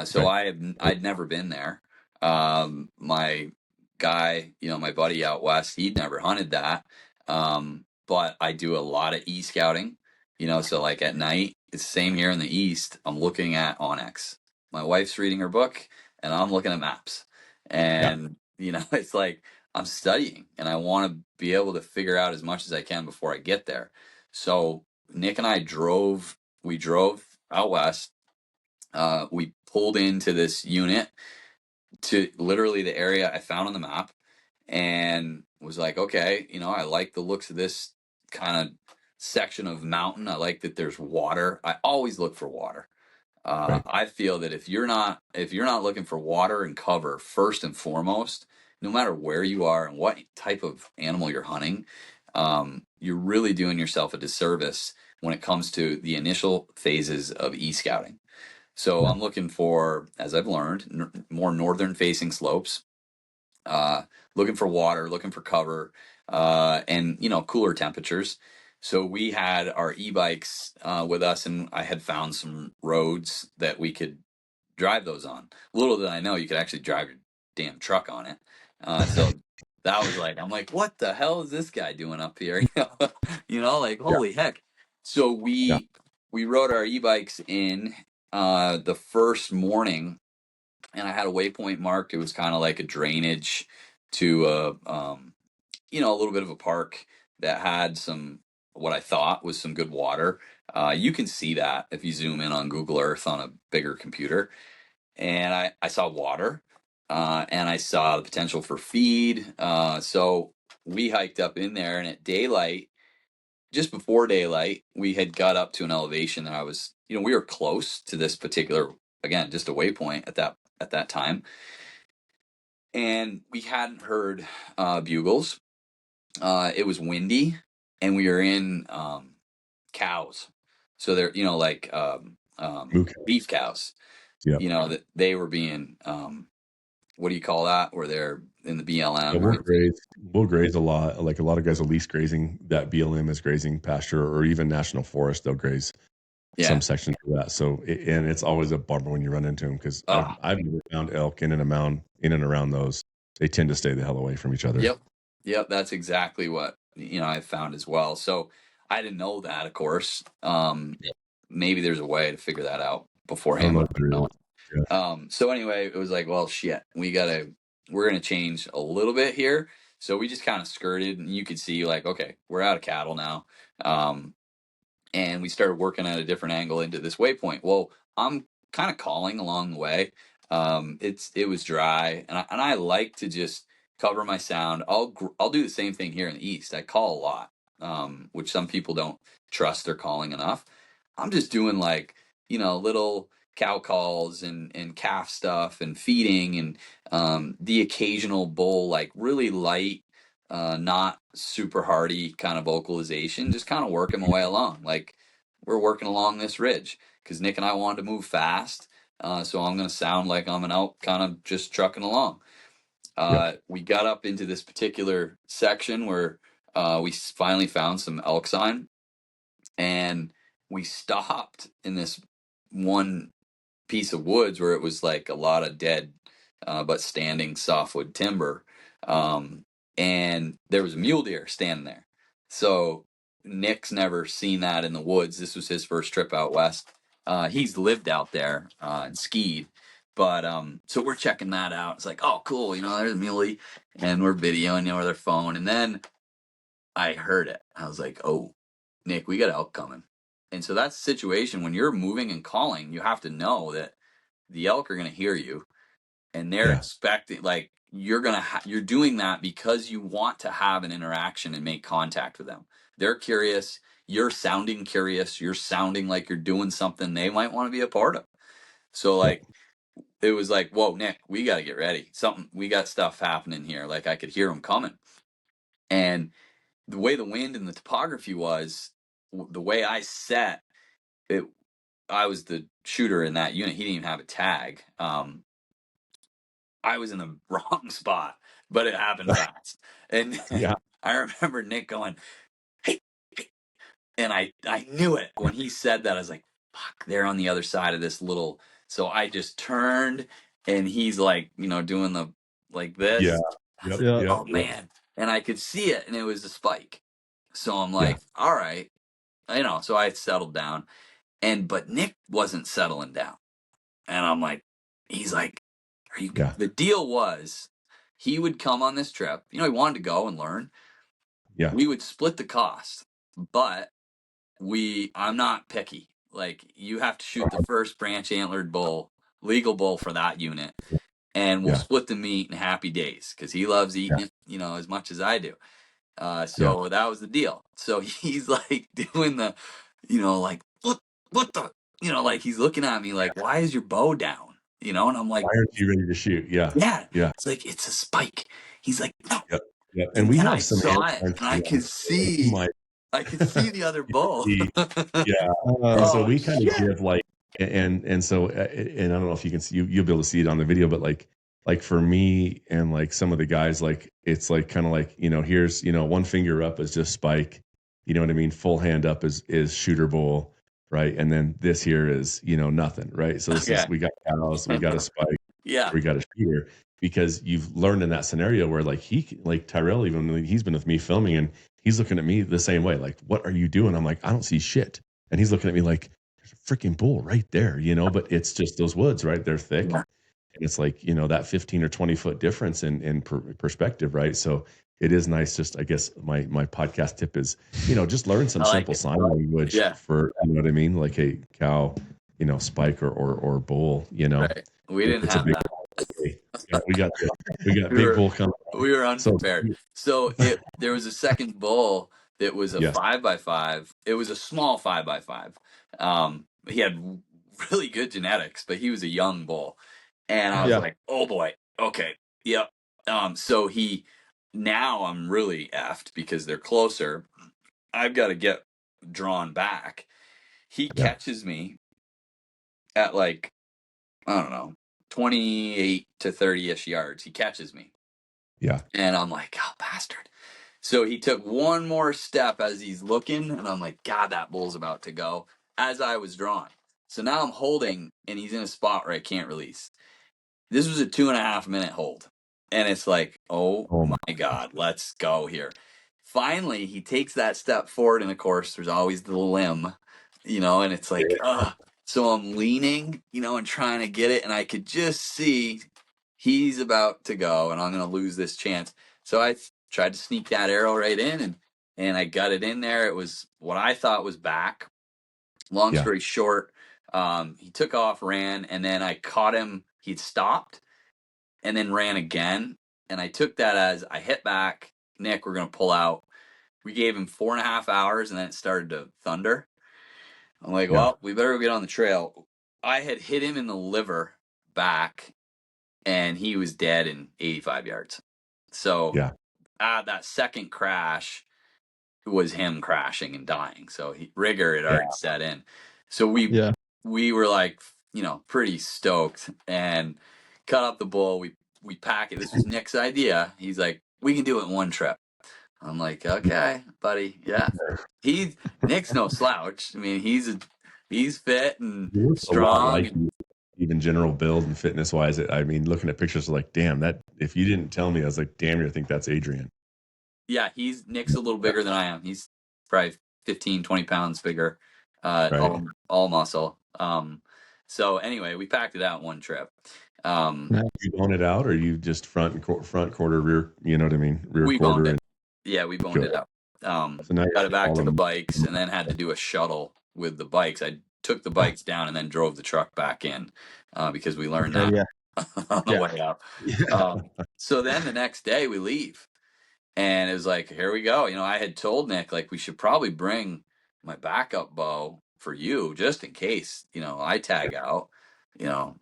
So Okay. I'd never been there. My guy, my buddy out west, he'd never hunted that. But I do a lot of e-scouting, so like at night, it's the same here in the East. I'm looking at Onyx. My wife's reading her book and I'm looking at maps. Yeah. And, it's like I'm studying and I want to be able to figure out as much as I can before I get there. So Nick and we drove out west. We pulled into this unit to literally the area I found on the map, and was like, okay, I like the looks of this kind of section of mountain. I like that there's water. I always look for water. Right. I feel that if you're not looking for water and cover first and foremost, no matter where you are and what type of animal you're hunting, you're really doing yourself a disservice when it comes to the initial phases of e-scouting. So I'm looking for, as I've learned, more northern facing slopes, looking for water, looking for cover, and cooler temperatures. So we had our e-bikes with us, and I had found some roads that we could drive those on. Little did I know you could actually drive your damn truck on it. So that was like, I'm like, what the hell is this guy doing up here? Like, Yeah. holy heck. So Yeah. we rode our e-bikes in the first morning, and I had a waypoint marked. It was kind of like a drainage to a little bit of a park that had what I thought was some good water. You can see that if you zoom in on Google Earth on a bigger computer. And I saw water, and I saw the potential for feed. So we hiked up in there, and at daylight, just before daylight, we had got up to an elevation that we were close to this particular, again, just a waypoint at that time, and we hadn't heard bugles. It was windy, and we were in cows, so they're like beef cows. Yeah. That they were being what do you call that? Where they're in the BLM. Yeah, we'll graze a lot. Like a lot of guys will lease grazing. That BLM is grazing pasture, or even national forest. They'll graze some sections of that. So, and it's always a bummer when you run into them because I've never found elk in and around those. They tend to stay the hell away from each other. Yep. That's exactly what I found as well. So I didn't know that, of course. Maybe there's a way to figure that out beforehand. I don't know. Yeah. So anyway, it was like, well, shit, we're gonna change a little bit here. So we just kind of skirted, and you could see like, okay, we're out of cattle now. And we started working at a different angle into this waypoint. Well, I'm kind of calling along the way. It was dry, and I like to just cover my sound. I'll do the same thing here in the East. I call a lot, which some people don't trust their calling enough. I'm just doing like, little cow calls and calf stuff and feeding and the occasional bull, like really light, not super hardy kind of vocalization, just kind of working my way along. Like we're working along this ridge because Nick and I wanted to move fast. So I'm going to sound like I'm an elk kind of just trucking along. We got up into this particular section where we finally found some elk sign, and we stopped in this one piece of woods where it was like a lot of dead but standing softwood timber, and there was a mule deer standing there. So Nick's never seen that in the woods. This was his first trip out west. He's lived out there and skied, but so we're checking that out. It's like, oh cool, there's a muley, and we're videoing with our phone, and then I heard it. I was like, oh, Nick, we got elk coming. And so that's the situation. When you're moving and calling, you have to know that the elk are going to hear you, and they're expecting, like, you're doing that because you want to have an interaction and make contact with them. They're curious. You're sounding curious. You're sounding like you're doing something they might want to be a part of. So like, it was like, whoa, Nick, we got to get ready. We got stuff happening here. Like I could hear them coming. And the way the wind and the topography was, the way I set it, I was the shooter in that unit. He didn't even have a tag. I was in the wrong spot, but it happened fast. And I remember Nick going, hey, and I knew it when he said that. I was like, fuck, they're on the other side of this little. So I just turned, and he's like, doing the like this. Oh man. And I could see it, and it was a spike. So I'm like, all right, so I settled down, but Nick wasn't settling down. And I'm like, he's like, are you, the deal was he would come on this trip, he wanted to go and learn. We would split the cost, but I'm not picky. Like, you have to shoot the first branch antlered bull, legal bull for that unit. And we'll split the meat in happy days, because he loves eating it, as much as I do. So that was the deal. So he's like doing the, like, what the, like he's looking at me like, why is your bow down? And I'm like, why aren't you ready to shoot? Yeah. It's like, it's a spike. He's like, no. And we have I some saw it, and I could see, the other bull. And so we kind of give like, and so, and I don't know if you can see, you'll be able to see it on the video, but like for me and like some of the guys, like, it's like kind of like, here's, one finger up is just spike, you know what I mean? Full hand up is shooter bull, right? And then this here is, nothing, right? So this is, we got cows, we got a spike, we got a shooter, because you've learned in that scenario where like Tyrel, even when he's been with me filming, and he's looking at me the same way, like, what are you doing? I'm like, I don't see shit. And he's looking at me like, there's a freaking bull right there, but it's just those woods, right? They're thick. And it's like, that 15 or 20 foot difference in perspective, right? So it is nice. Just, I guess my podcast tip is, just learn some simple sign language for, you know what I mean? Like a cow, spike or bull, Right. We didn't have that. We got big bull coming. We were unprepared. So there was a second bull that was a 5x5. It was a small 5x5. He had really good genetics, but he was a young bull. And I was like, oh boy, okay, yep. So now I'm really effed because they're closer. I've got to get drawn back. He catches me at like, I don't know, 28 to 30-ish yards. He catches me. And I'm like, oh, bastard. So he took one more step as he's looking, and I'm like, God, that bull's about to go, as I was drawn. So now I'm holding, and he's in a spot where I can't release. This was a 2.5 minute hold. And it's like, oh my God, let's go here. Finally, he takes that step forward, and of course, there's always the limb, and it's like, ugh. So I'm leaning, and trying to get it, and I could just see he's about to go, and I'm going to lose this chance. So I tried to sneak that arrow right in, and I got it in there. It was what I thought was back. Long story short, he took off, ran, and then I caught him he'd stopped and then ran again. And I took that as I hit back, Nick, we're going to pull out. We gave him 4.5 hours and then it started to thunder. I'm like, well, we better get on the trail. I had hit him in the liver back and he was dead in 85 yards. So that second crash was him crashing and dying. So rigor had already set in. So we were like, pretty stoked and cut up the bull. We pack it. This was Nick's idea. He's like, we can do it in one trip. I'm like, okay, buddy. Yeah. Nick's no slouch. I mean, he's fit and strong. Like even general build and fitness wise. I mean, looking at pictures, like, damn, that if you didn't tell me, I was like, damn, I think that's Adrian. Yeah, Nick's a little bigger than I am. He's probably 15, 20 pounds bigger, all muscle. So anyway, we packed it out in one trip. You bone it out, or you just front quarter, rear? You know what I mean? Rear quarter. Boned it. Yeah, we boned it out. So got it back to the bikes, and then had to do a shuttle with the bikes. I took the bikes down and then drove the truck back in because we learned that on the way up. So then the next day we leave. And it was like, here we go. I had told Nick, like, we should probably bring my backup bow for you just in case, I tag out, Well,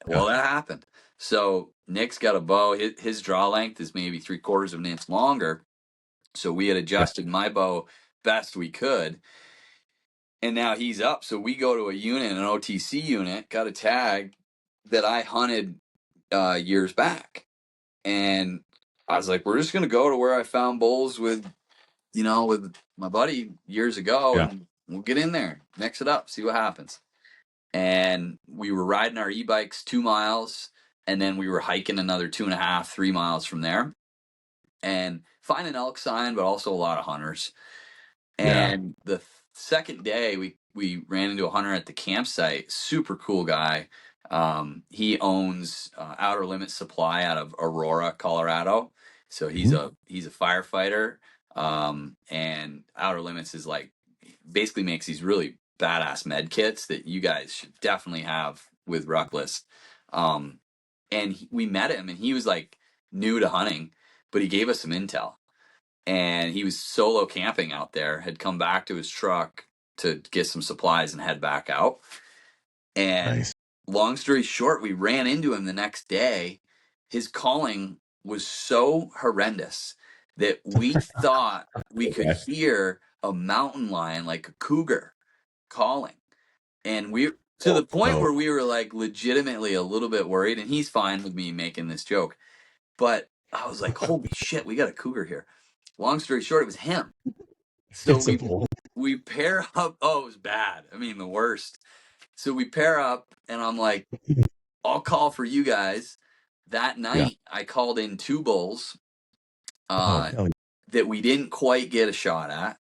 that happened. So Nick's got a bow. His draw length is maybe 3/4 of an inch longer. So we had adjusted my bow best we could. And now he's up. So we go to a unit, an OTC unit, got a tag that I hunted years back. And I was like, we're just going to go to where I found bulls with my buddy years ago, and we'll get in there, mix it up, see what happens. And we were riding our e-bikes 2 miles, and then we were hiking another 2.5, 3 miles from there, and finding elk sign, but also a lot of hunters. And the second day, we ran into a hunter at the campsite, super cool guy. He owns Outer Limits Supply out of Aurora, Colorado. So he's a firefighter. And Outer Limits is like, basically makes these really badass med kits that you guys should definitely have with Ruckless. And we met him, and he was like new to hunting, but he gave us some intel. And he was solo camping out there, had come back to his truck to get some supplies and head back out. And long story short, we ran into him the next day. His calling was so horrendous that we thought we could hear a mountain lion, like a cougar, calling. And to the point where we were like legitimately a little bit worried, and he's fine with me making this joke. But I was like, holy shit, we got a cougar here. Long story short, it was him. So we pair up. Oh, it was bad. I mean, the worst. So we pair up, and I'm like, I'll call for you guys. That night, I called in 2 bulls that we didn't quite get a shot at.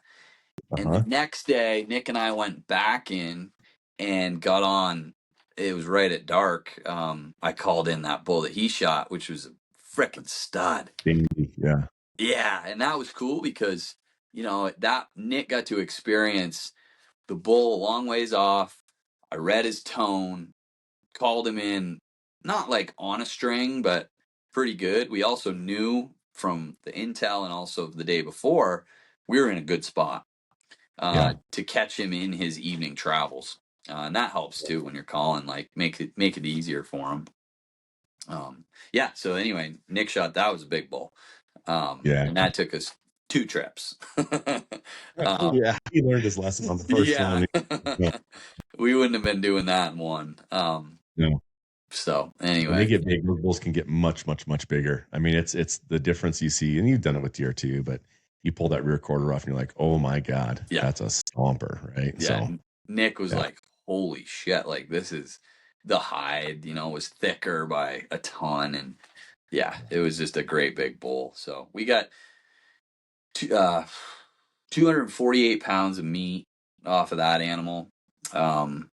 And the next day, Nick and I went back in and got on. It was right at dark. I called in that bull that he shot, which was a freaking stud. Yeah, and that was cool because, that Nick got to experience the bull a long ways off. I read his tone, called him in, not like on a string, but pretty good. We also knew from the intel and also the day before, we were in a good spot to catch him in his evening travels. And that helps too when you're calling, like make it easier for him. So anyway, Nick shot, that was a big bull. And that took us 2 trips. He learned his lesson on the first one. We wouldn't have been doing that in one. No. So anyway, when they get big, those bulls can get much, much, much bigger. I mean, it's the difference you see, and you've done it with deer too, but you pull that rear quarter off and you're like, oh my God, that's a stomper, right? Yeah. So Nick was like, holy shit, like this is the hide, was thicker by a ton. And it was just a great big bull. So we got 248 pounds of meat off of that animal. And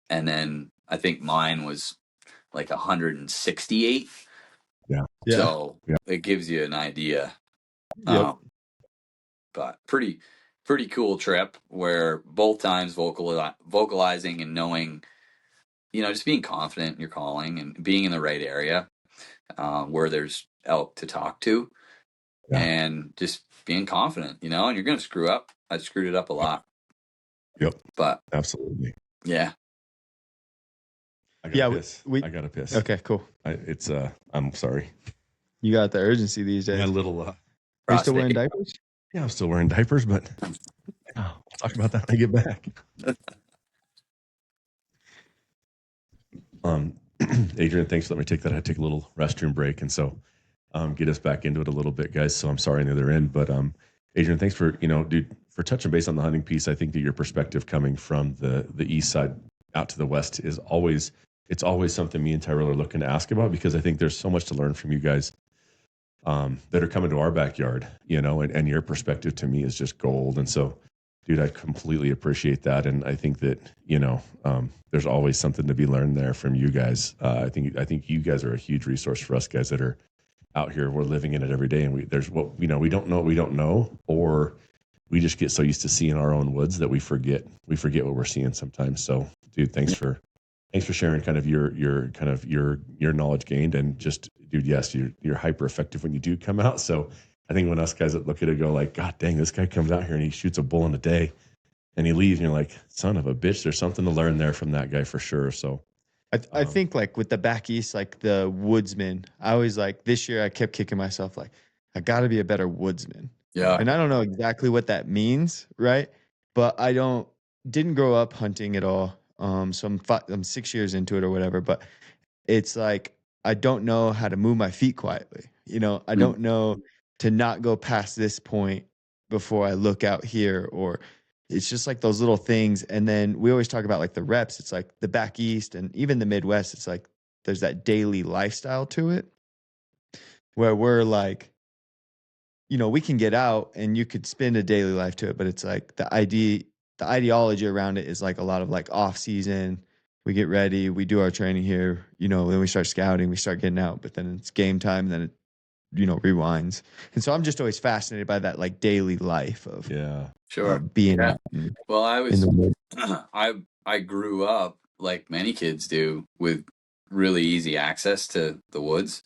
then I think mine was like 168. So it gives you an idea. But pretty cool trip where both times vocalizing and knowing just being confident in your calling and being in the right area where there's elk to talk to, and just being confident, and you're going to screw up. I screwed it up a lot. Yep. But absolutely. Yeah. I gotta piss. I gotta piss. Okay, cool. I'm sorry. You got the urgency these days. My little. Are you still wearing diapers? Yeah, I'm still wearing diapers, but we'll talk about that when I get back. Adrian, thanks for letting me take that. I had to take a little restroom break, and so get us back into it a little bit, guys. So I'm sorry on the other end, but Adrian, thanks for for touching base on the hunting piece. I think that your perspective coming from the east side out to the west is always something me and Tyrel are looking to ask about, because I think there's so much to learn from you guys that are coming to our backyard, and your perspective to me is just gold. And so, dude, I completely appreciate that. And I think that, there's always something to be learned there from you guys. I think you guys are a huge resource for us guys that are out here. We're living in it every day. And we don't know what we don't know, or we just get so used to seeing our own woods that we forget what we're seeing sometimes. So, dude, thanks for sharing kind of your knowledge gained, and just, dude, yes, you're hyper effective when you do come out. So I think when us guys that look at it go like, God dang, this guy comes out here and he shoots a bull in a day and he leaves, and you're like, son of a bitch, there's something to learn there from that guy for sure. So I think like with the back east, like the woodsman, I always this year I kept kicking myself like, I got to be a better woodsman. Yeah. And I don't know exactly what that means, right? But I didn't grow up hunting at all. So I'm 6 years into it or whatever, but it's like, I don't know how to move my feet quietly. I don't know to not go past this point before I look out here, or it's just like those little things. And then we always talk about like the reps. It's like the back east and even the Midwest. It's like, there's that daily lifestyle to it where we're like, we can get out and you could spend a daily life to it, but it's like the ideology around it is like a lot of like off season. We get ready, we do our training here, then we start scouting, we start getting out, but then it's game time, and then it, rewinds. And so I'm just always fascinated by that like daily life of being out. Well, I grew up like many kids do with really easy access to the woods.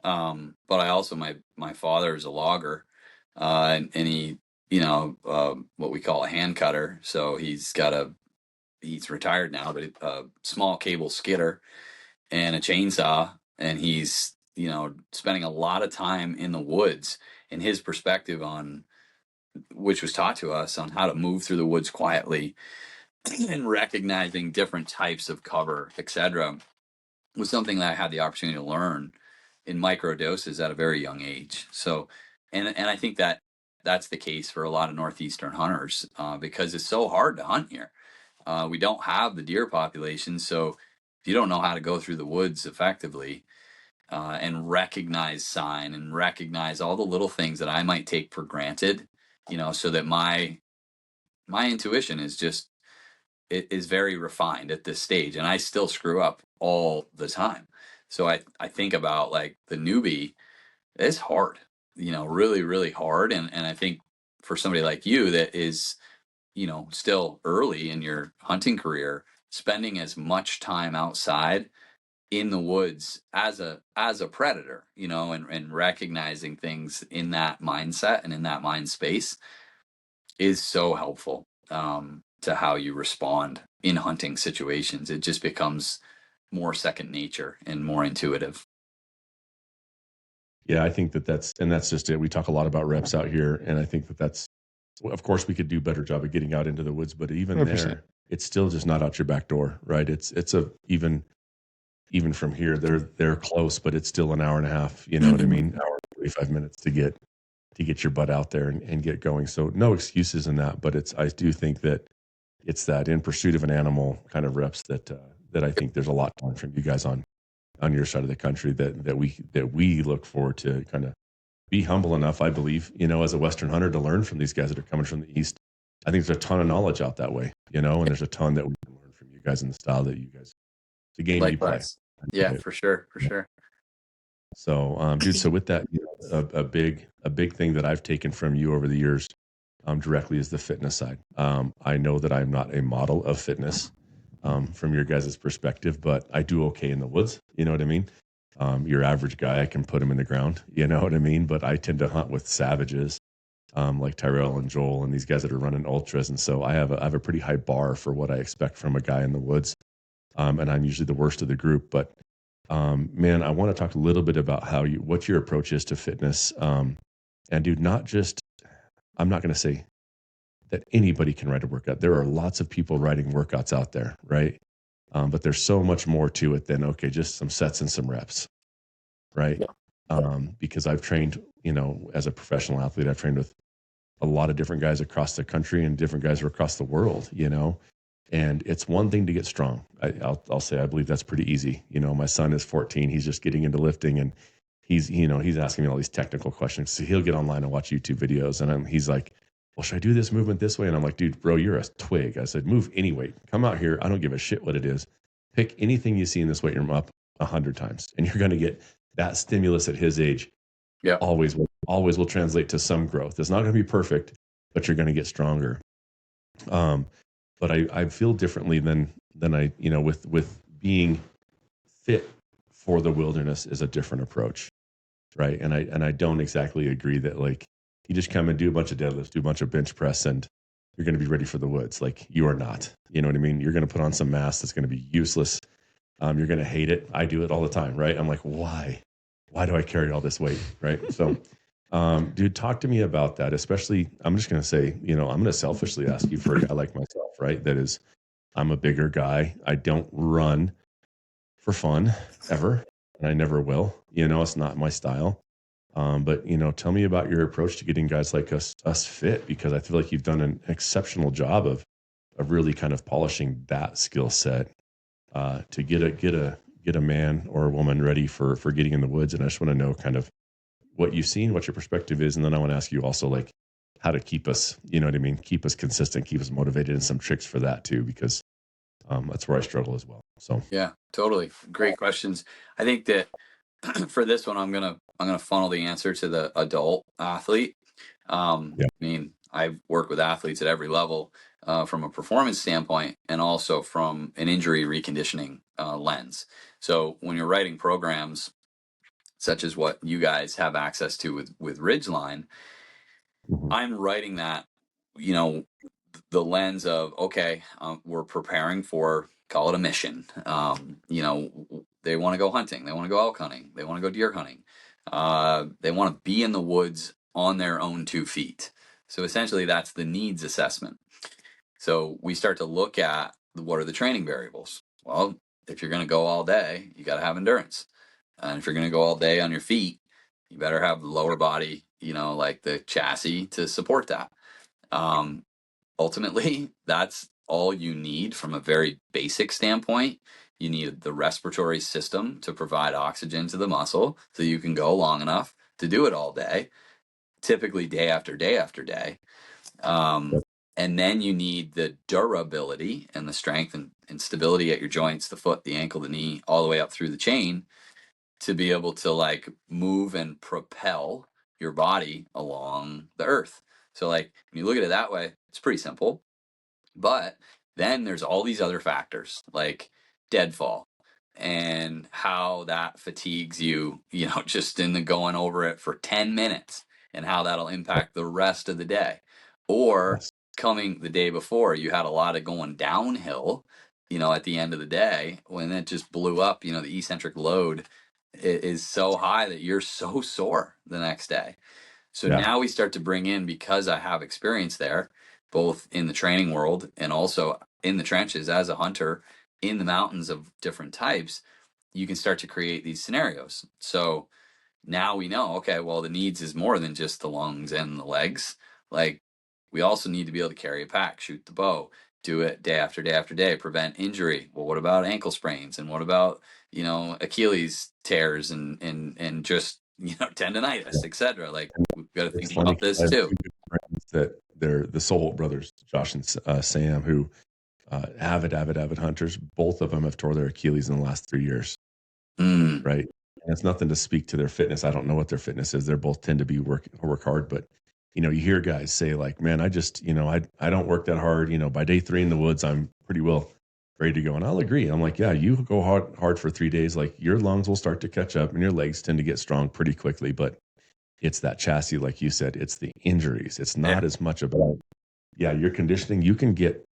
But I also, my father is a logger, and he, what we call a hand cutter. So he's retired now, but a small cable skidder and a chainsaw, and he's, spending a lot of time in the woods, and his perspective on, which was taught to us, on how to move through the woods quietly and recognizing different types of cover, etc., was something that I had the opportunity to learn in micro doses at a very young age. So, and I think that that's the case for a lot of Northeastern hunters, because it's so hard to hunt here. We don't have the deer population. So if you don't know how to go through the woods effectively, and recognize sign and recognize all the little things that I might take for granted, so that my intuition is very refined at this stage, and I still screw up all the time. So I think about like the newbie, it's hard, really, really hard. And I think for somebody like you that is, still early in your hunting career, spending as much time outside in the woods as a predator, and recognizing things in that mindset and in that mind space is so helpful to how you respond in hunting situations. It just becomes more second nature and more intuitive. Yeah, I think that's just it. We talk a lot about reps out here, and I think that's, of course, we could do a better job of getting out into the woods, but even 100%. There, it's still just not out your back door, right? It's even from here, they're close, but it's still an hour and a half. You know what I mean? Hour and 45 minutes to get your butt out there and get going. So no excuses in that, but I do think that it's that in pursuit of an animal kind of reps that I think there's a lot to learn from you guys on your side of the country that we look forward to kind of be humble enough, I believe, as a Western hunter, to learn from these guys that are coming from the East. I think there's a ton of knowledge out that way, and there's a ton that we can learn from you guys in the style that you guys, the game you play. Yeah, for sure. So, dude, so with that, a big thing that I've taken from you over the years, directly is the fitness side. I know that I'm not a model of fitness. from your guys' perspective, but I do okay in the woods. You know what I mean? Your average guy, I can put him in the ground. You know what I mean? But I tend to hunt with savages, like Tyrel and Joel and these guys that are running ultras. And so I have a pretty high bar for what I expect from a guy in the woods. And I'm usually the worst of the group. But man, I want to talk a little bit about what your approach is to fitness. And dude, not just, I'm not going to say that anybody can write a workout. There are lots of people writing workouts out there, right? But there's so much more to it than, okay, just some sets and some reps, right? Because I've trained, as a professional athlete, I've trained with a lot of different guys across the country and different guys across the world, and it's one thing to get strong. I'll say, I believe that's pretty easy. My son is 14. He's just getting into lifting, and he's asking me all these technical questions. So he'll get online and watch YouTube videos, and he's like, well, should I do this movement this way? And I'm like, dude, bro, you're a twig. I said, move any weight. Come out here. I don't give a shit what it is. Pick anything you see in this weight room up 100 times, and you're going to get that stimulus at his age. Yeah, always will translate to some growth. It's not going to be perfect, but you're going to get stronger. But I feel differently than I, with being fit for the wilderness is a different approach, right? And I don't exactly agree that like you just come and do a bunch of deadlifts, do a bunch of bench press, and you're going to be ready for the woods. Like, you are not. You know what I mean? You're going to put on some mass that's going to be useless. You're going to hate it. I do it all the time, right? I'm like, why? Why do I carry all this weight, right? So, dude, talk to me about that. Especially, I'm just going to say, I'm going to selfishly ask you for a guy like myself, right? That is, I'm a bigger guy. I don't run for fun ever, and I never will. It's not my style. But tell me about your approach to getting guys like us fit, because I feel like you've done an exceptional job of really kind of polishing that skill set to get a man or a woman ready for getting in the woods. And I just want to know kind of what you've seen, what your perspective is, and then I want to ask you also like how to keep us, keep us consistent, keep us motivated, and some tricks for that too, because that's where I struggle as well. So yeah, totally great questions. I think that for this one, I'm gonna funnel the answer to the adult athlete. I mean, I've worked with athletes at every level from a performance standpoint and also from an injury reconditioning lens. So when you're writing programs such as what you guys have access to with Ridgeline, I'm writing that, the lens of, okay, we're preparing for, call it a mission. They want to go hunting. They want to go elk hunting. They want to go deer hunting. They want to be in the woods on their own 2 feet. So essentially that's the needs assessment. So we start to look at what are the training variables. Well, if you're going to go all day, you got to have endurance. And if you're going to go all day on your feet, you better have the lower body, like the chassis to support that. Ultimately, that's all you need from a very basic standpoint. You need the respiratory system to provide oxygen to the muscle so you can go long enough to do it all day, typically day after day after day. And then you need the durability and the strength and stability at your joints, the foot, the ankle, the knee, all the way up through the chain to be able to like move and propel your body along the earth. So like when you look at it that way, it's pretty simple. But then there's all these other factors like deadfall and how that fatigues you, just in the going over it for 10 minutes and how that'll impact the rest of the day. Or coming the day before, you had a lot of going downhill, at the end of the day when it just blew up, the eccentric load is so high that you're so sore the next day. So now we start to bring in, because I have experience there, both in the training world and also in the trenches as a hunter in the mountains of different types, you can start to create these scenarios. So now we know, okay, well, the needs is more than just the lungs and the legs. Like, we also need to be able to carry a pack, shoot the bow, do it day after day after day, prevent injury. Well, what about ankle sprains? And what about, Achilles tears and just, tendonitis, etc. Like, we've got to think about this too. That they're the Soul brothers, Josh and Sam, who avid hunters. Both of them have tore their Achilles in the last 3 years. Right. And it's nothing to speak to their fitness. I don't know what their fitness is. They're both tend to be work hard, but you hear guys say like, man, I just, I don't work that hard. By day 3 in the woods, I'm pretty well ready to go. And I'll agree. I'm like, yeah, you go hard for 3 days. Like your lungs will start to catch up and your legs tend to get strong pretty quickly. But it's that chassis, like you said, it's the injuries. It's not as much about, your conditioning. You can get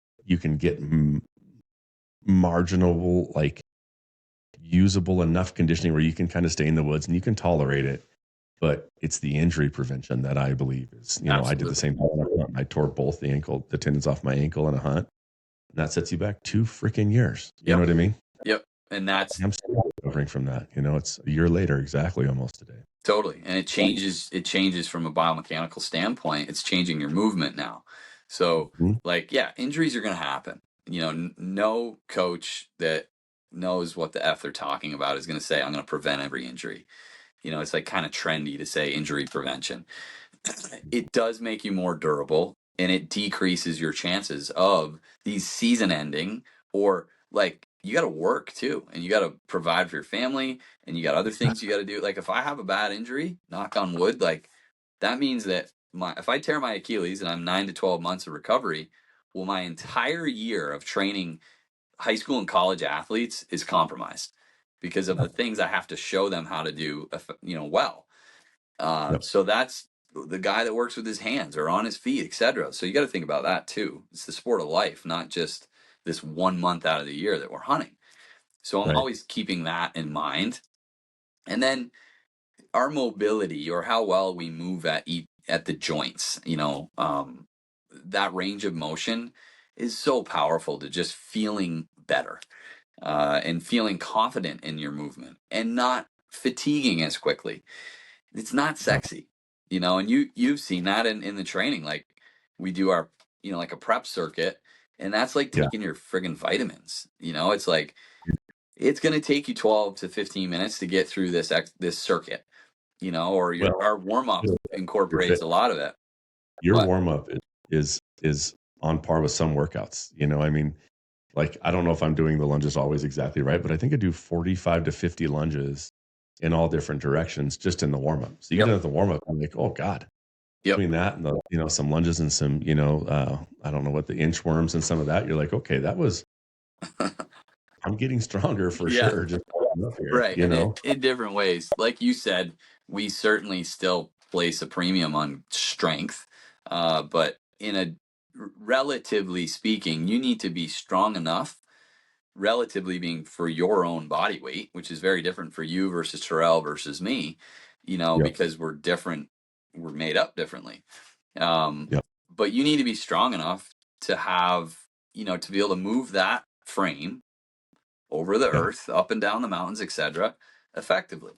marginal, like usable enough conditioning where you can kind of stay in the woods and you can tolerate it. But it's the injury prevention that I believe is, I did the same thing. I tore both the tendons off my ankle in a hunt. And that sets you back 2 freaking years. You know what I mean? Yep. And that's, I'm still recovering from that. It's a year later, exactly almost today. totally. And it changes from a biomechanical standpoint. It's changing your movement now. So injuries are going to happen. No coach that knows what the F they're talking about is going to say, I'm going to prevent every injury. It's like kind of trendy to say injury prevention. It does make you more durable and it decreases your chances of these season ending, or like you got to work too and you got to provide for your family and you got other things you got to do. Like if I have a bad injury, knock on wood, like that means that if I tear my Achilles and I'm 9 to 12 months of recovery, well, my entire year of training high school and college athletes is compromised because of the things I have to show them how to do, well. So that's the guy that works with his hands or on his feet, etc. So you got to think about that too. It's the sport of life, not just this 1 month out of the year that we're hunting. So I'm always keeping that in mind. And then our mobility, or how well we move at the joints, that range of motion is so powerful to just feeling better and feeling confident in your movement and not fatiguing as quickly. It's not sexy, and you've seen that in the training. Like we do our, like a prep circuit, and that's like taking your friggin' vitamins. It's like it's going to take you 12 to 15 minutes to get through this circuit, or our warm up incorporates a lot of it. Your warm up is on par with some workouts. I mean, like I don't know if I'm doing the lunges always exactly right, but I think I do 45 to 50 lunges in all different directions just in the warm up. So you get into the warm up, I'm like, oh God. Doing that and the, some lunges and some, I don't know what the inchworms and some of that. You're like, okay, that was I'm getting stronger for sure. Just up here, right. In different ways. Like you said, we certainly still place a premium on strength. But in a relatively speaking, you need to be strong enough, relatively being for your own body weight, which is very different for you versus Tyrel versus me, because we're different, we're made up differently. But you need to be strong enough to have, to be able to move that frame over the earth, up and down the mountains, etc., effectively.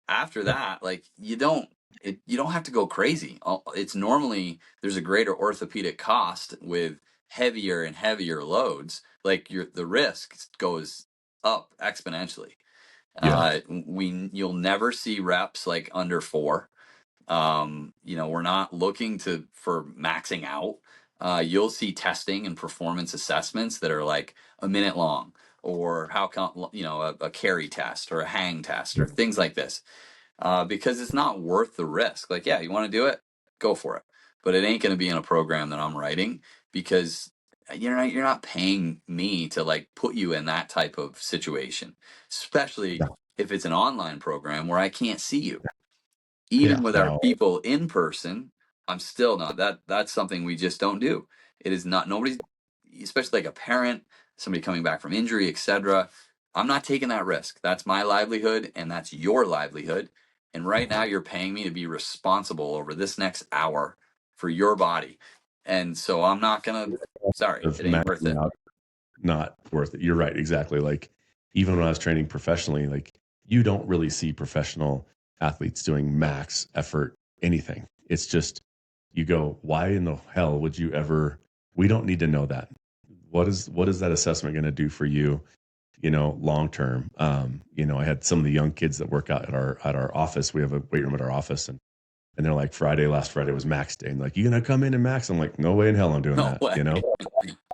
After that, like you don't have to go crazy. It's normally there's a greater orthopedic cost with heavier and heavier loads. Like the risk goes up exponentially. You'll never see reps like under 4. We're not looking for maxing out. You'll see testing and performance assessments that are like a minute long, or a carry test or a hang test or things like this, because it's not worth the risk. Like, you want to do it, go for it, but it ain't going to be in a program that I'm writing, because you're not paying me to like put you in that type of situation, especially if it's an online program where I can't see you. Even with our people in person, I'm still not. That's something we just don't do. It is not, nobody's, especially like a parent, somebody coming back from injury, etc. I'm not taking that risk. That's my livelihood and that's your livelihood. And right now you're paying me to be responsible over this next hour for your body. And so I'm not going to, sorry, it ain't worth it. Not worth it. You're right. Exactly. Like even when I was training professionally, like you don't really see professional athletes doing max effort anything. It's just, you go, why in the hell would you ever, we don't need to know that. What is that assessment going to do for you, long term? I had some of the young kids that work out at our office. We have a weight room at our office, and they're like, last Friday was max day. And like, you going to come in and max? I'm like, no way in hell I'm doing that. Way.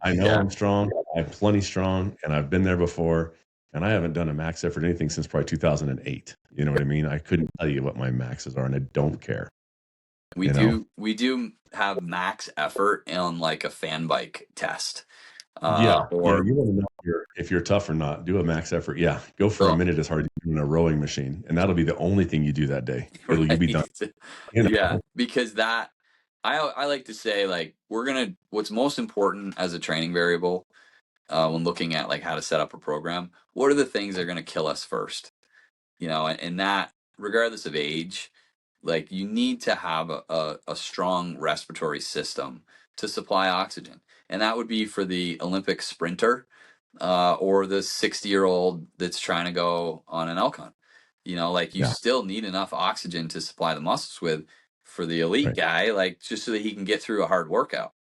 I know I'm strong. I'm plenty strong, and I've been there before. And I haven't done a max effort or anything since probably 2008. You know what I mean? I couldn't tell you what my maxes are, and I don't care. We do have max effort on like a fan bike test. Or you want to know if you're tough or not. Do a max effort. Yeah, go for a well, minute as hard as you do in a rowing machine, and that'll be the only thing you do that day. You'll be done. right? You know? Yeah, because that I like to say, like, what's most important as a training variable when looking at like how to set up a program. What are the things that are going to kill us first? And that, regardless of age, like, you need to have a strong respiratory system to supply oxygen. And that would be for the Olympic sprinter or the 60-year-old that's trying to go on an elk hunt. Like, you Yeah, still need enough oxygen to supply the muscles with for the elite right. guy, like, just so that he can get through a hard workout.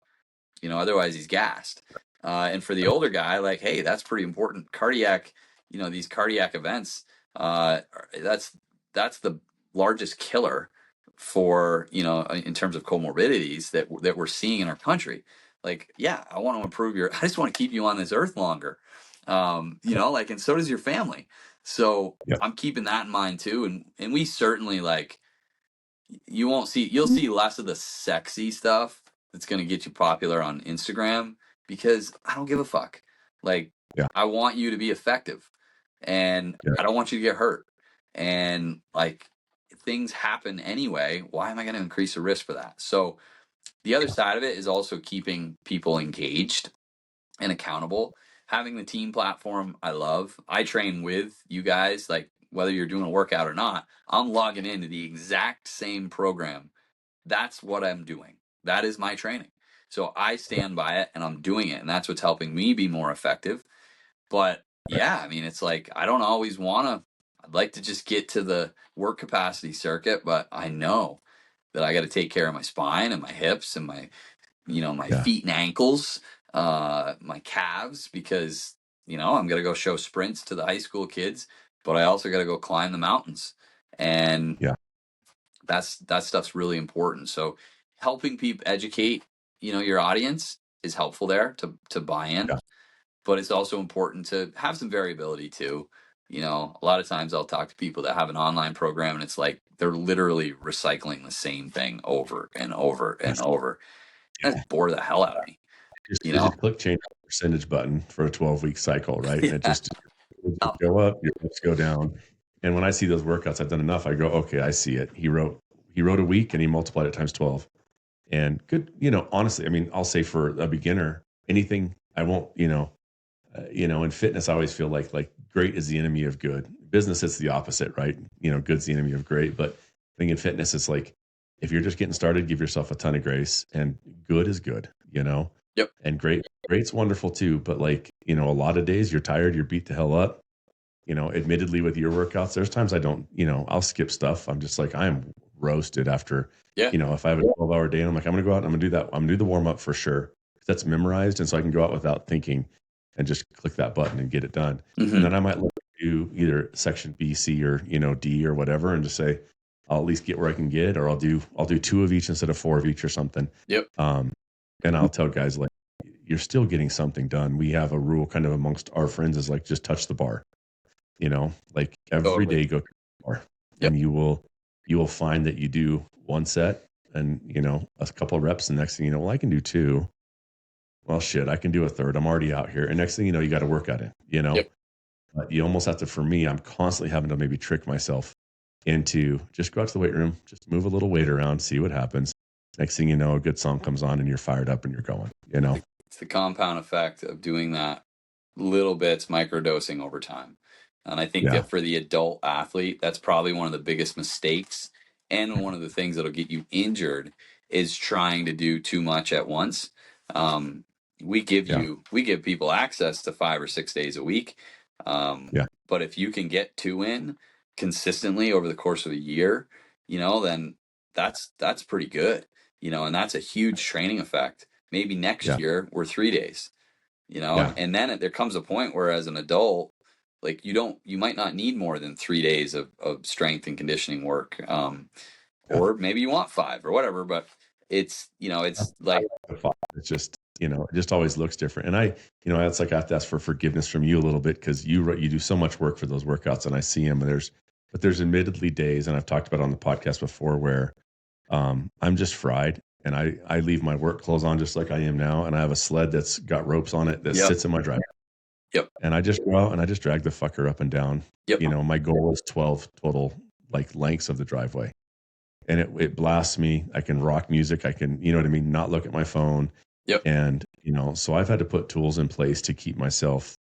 Otherwise he's gassed. And for the older guy, like, hey, that's pretty important. Cardiac, these cardiac events, that's the largest killer for, in terms of comorbidities that we're seeing in our country. Like, yeah, I want to I just want to keep you on this earth longer. Like, and so does your family. So Yeah, I'm keeping that in mind too. And we certainly, like, you'll see less of the sexy stuff that's going to get you popular on Instagram, because I don't give a fuck. Like, yeah, I want you to be effective, and yeah, I don't want you to get hurt. And, like, things happen anyway. Why am I going to increase the risk for that? So the other side of it is also keeping people engaged and accountable. Having the team platform, I love. I train with you guys, like, whether you're doing a workout or not, I'm logging into the exact same program. That's what I'm doing. That is my training. So I stand by it and I'm doing it. And that's what's helping me be more effective. But right. yeah, I mean, it's like, I don't always I'd like to just get to the work capacity circuit, but I know that I got to take care of my spine and my hips and my Yeah, feet and ankles, my calves, because, I'm going to go show sprints to the high school kids, but I also got to go climb the mountains. And yeah, that stuff's really important. So helping people educate, your audience is helpful there to buy in, yeah, but it's also important to have some variability too. A lot of times I'll talk to people that have an online program and it's like they're literally recycling the same thing over and over and yes, over. That's yeah. bore the hell out of me, Just you they know? just click change the percentage button for a 12-week cycle, right? And it Yeah. just go up, your reps go down. And when I see those workouts, I've done enough. I go, okay, I see it. He wrote a week and he multiplied it times 12. And good, honestly, I mean, I'll say for a beginner, anything I won't, in fitness, I always feel like great is the enemy of good. Business, it's the opposite, right? Good's the enemy of great. But I think in fitness, it's like, if you're just getting started, give yourself a ton of grace, and good is good. Yep. And great's wonderful too. But like, a lot of days you're tired, you're beat the hell up. Admittedly with your workouts, there's times I don't, I'll skip stuff. I'm just like, I am roasted after, Yeah. if I have a 12-hour day and I'm like, I'm going to go out and I'm going to do that. I'm going to do the warm up for sure. That's memorized. And so I can go out without thinking and just click that button and get it done. Mm-hmm. And then I might look to either section B, C, or, D or whatever, and just say, I'll at least get where I can get, or I'll do 2 of each instead of 4 of each or something. Yep. And I'll tell guys, like, you're still getting something done. We have a rule kind of amongst our friends is like, just touch the bar, like every day go to the bar. Yep. And you will find that you do one set and, a couple of reps. And next thing you know, well, I can do 2. Well, shit, I can do a third. I'm already out here. And next thing you know, you got to work at it, Yep. But you almost have to, for me, I'm constantly having to maybe trick myself into just go out to the weight room, just move a little weight around, see what happens. Next thing you know, a good song comes on and you're fired up and you're going, It's the compound effect of doing that little bits, microdosing over time. And I think Yeah. that for the adult athlete, that's probably one of the biggest mistakes. And one of the things that'll get you injured is trying to do too much at once. We give people access to 5 or 6 days a week. Yeah. But if you can get 2 in consistently over the course of a year, then that's pretty good, and that's a huge training effect. Maybe next Yeah. year we're 3 days, Yeah. and then there comes a point where, as an adult, like, you might not need more than 3 days of strength and conditioning work. Or maybe you want 5 or whatever, but it's like, It's just, it just always looks different. And it's like I have to ask for forgiveness from you a little bit, because you do so much work for those workouts and I see them, and there's admittedly days, and I've talked about it on the podcast before, where I'm just fried and I leave my work clothes on just like I am now, and I have a sled that's got ropes on it that sits in my driveway. Yep. And I just go out and I just drag the fucker up and down. Yep. You know, my goal is 12 total like lengths of the driveway. And it blasts me. I can rock music. I can, you know what I mean, not look at my phone. Yep. And, you know, so I've had to put tools in place to keep myself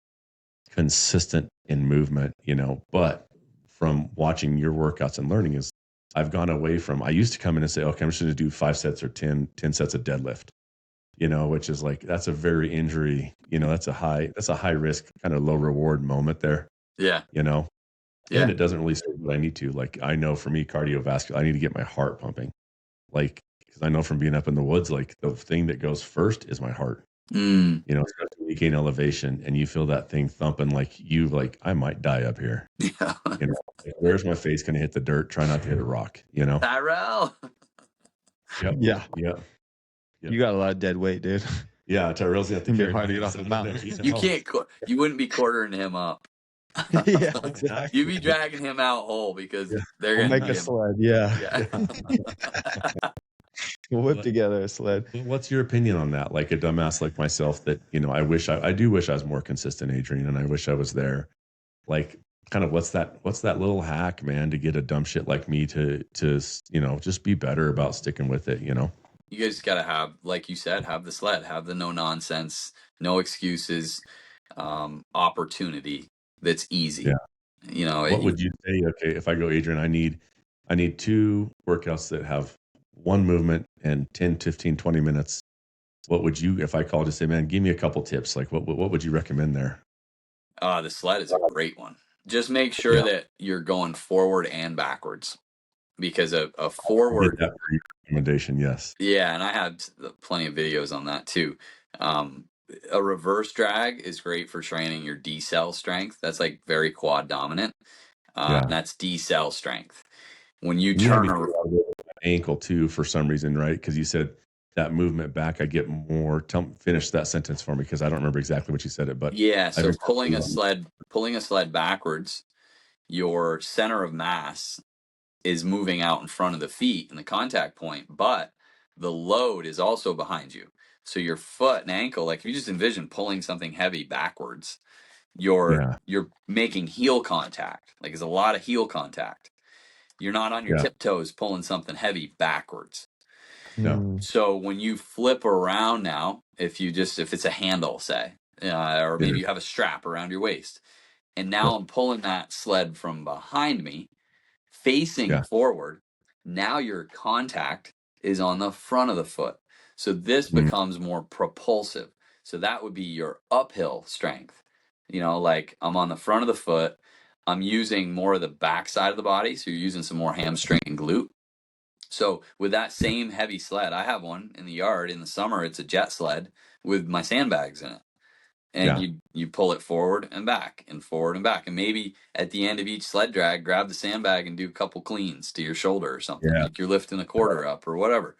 consistent in movement, you know, but from watching your workouts and learning is I've gone away from, I used to come in and say, okay, I'm just going to do 5 sets or 10 sets of deadlift, you know, which is like, that's a very injury, you know, that's a high risk, kind of low reward moment there. Yeah. You know, Yeah. and it doesn't really serve what I need to. Like, I know for me, cardiovascular, I need to get my heart pumping. Like, because I know from being up in the woods, like the thing that goes first is my heart. You know, especially when you gain elevation and you feel that thing thumping, like I might die up here. Yeah. You know, like, where's my face going to hit the dirt? Try not to hit a rock, you know? Tyrel. Yep. Yeah. Yeah. You got a lot of dead weight, dude. Yeah. Tyrell's going to It's gonna be carry hard to my get off the ass mountain. there, You know? can't, you wouldn't be quartering him up. Yeah, exactly. You'd be dragging him out whole because they're We'll going make to a sled. Yeah. Yeah. We'll whip together a sled. What's your opinion on that? Like a dumbass like myself that, you know, I do wish I was more consistent, Adrian, and I wish I was there. Like, kind of what's that little hack, man, to get a dumb shit like me to, you know, just be better about sticking with it, you know? You guys got to have, like you said, have the sled, have the no nonsense, no excuses, opportunity that's easy. Yeah. You know, What would you say? Okay, if I go, Adrian, I need 2 workouts that have one movement and 10, 15, 20 minutes. What would you, if I called to say, man, give me a couple tips? Like what would you recommend there? the sled is a great one. Just make sure that you're going forward and backwards, because a forward, That for your recommendation, yes. yeah, and I had plenty of videos on that too. A reverse drag is great for training your decel strength. That's like very quad dominant. And that's decel strength. When you turn around, ankle too, for some reason, right? Because you said that movement back, I get more. Finish that sentence for me, because I don't remember exactly what you said it, but yeah. So pulling a sled backwards, your center of mass is moving out in front of the feet in the contact point, but the load is also behind you. So your foot and ankle, like if you just envision pulling something heavy backwards, you're making heel contact. Like there's a lot of heel contact. You're not on your tiptoes pulling something heavy backwards. No. So when you flip around now, if it's a handle, say, or maybe you have a strap around your waist, and now I'm pulling that sled from behind me, facing forward, now your contact is on the front of the foot. So this becomes more propulsive. So that would be your uphill strength. You know, like I'm on the front of the foot, I'm using more of the back side of the body. So you're using some more hamstring and glute. So with that same heavy sled, I have one in the yard in the summer. It's a jet sled with my sandbags in it. And you pull it forward and back and forward and back. And maybe at the end of each sled drag, grab the sandbag and do a couple cleans to your shoulder or something. Like you're lifting a quarter up or whatever.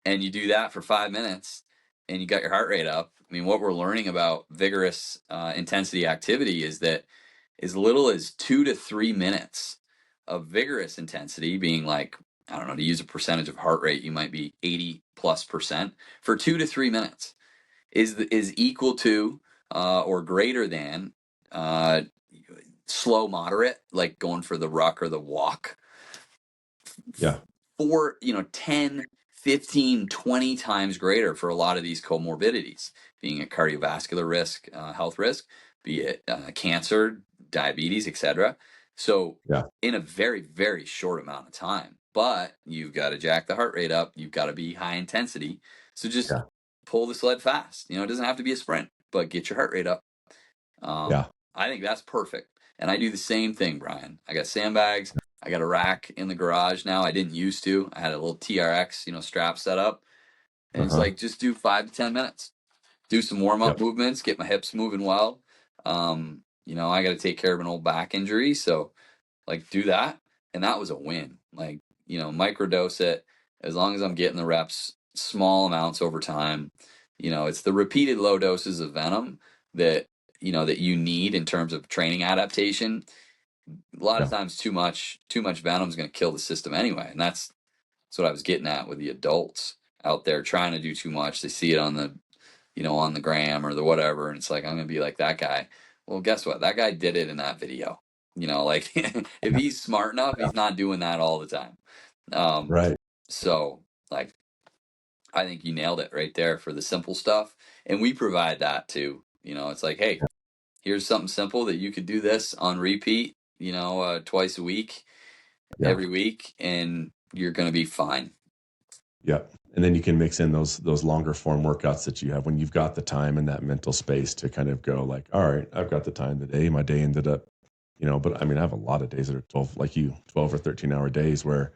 And you do that for 5 minutes and you got your heart rate up. I mean, what we're learning about vigorous intensity activity is that as little as 2 to 3 minutes of vigorous intensity, being like, I don't know, to use a percentage of heart rate, you might be 80+% for 2 to 3 minutes is equal to or greater than slow moderate, like going for the ruck or the walk. For 10, 15, 20 times greater for a lot of these comorbidities, being a cardiovascular risk, health risk, be it cancer, diabetes, etc. So in a very, very short amount of time, but you've got to jack the heart rate up. You've got to be high intensity. So just pull the sled fast. It doesn't have to be a sprint, but get your heart rate up. I think that's perfect. And I do the same thing, Brian. I got sandbags. I got a rack in the garage now. I didn't used to. I had a little TRX, strap set up. And it's like, just do 5 to 10 minutes. Do some warm-up movements, get my hips moving well. I got to take care of an old back injury. So, do that. And that was a win. Microdose it. As long as I'm getting the reps, small amounts over time. It's the repeated low doses of venom that you need in terms of training adaptation. A lot of times too much venom is going to kill the system anyway. And that's what I was getting at with the adults. out there trying to do too much. They see it on the, on the gram or the whatever, and it's like, I'm gonna be like that guy. Well, guess what? That guy did it in that video. Like if he's smart enough, he's not doing that all the time. Right. So like, I think you nailed it right there for the simple stuff, and we provide that too. It's like, hey, here's something simple that you could do this on repeat. Twice a week, every week, and you're gonna be fine. Yep. And then you can mix in those longer form workouts that you have when you've got the time and that mental space to kind of go like, all right, I've got the time today. My day ended up, but I mean, I have a lot of days that are 12 or 13-hour days where,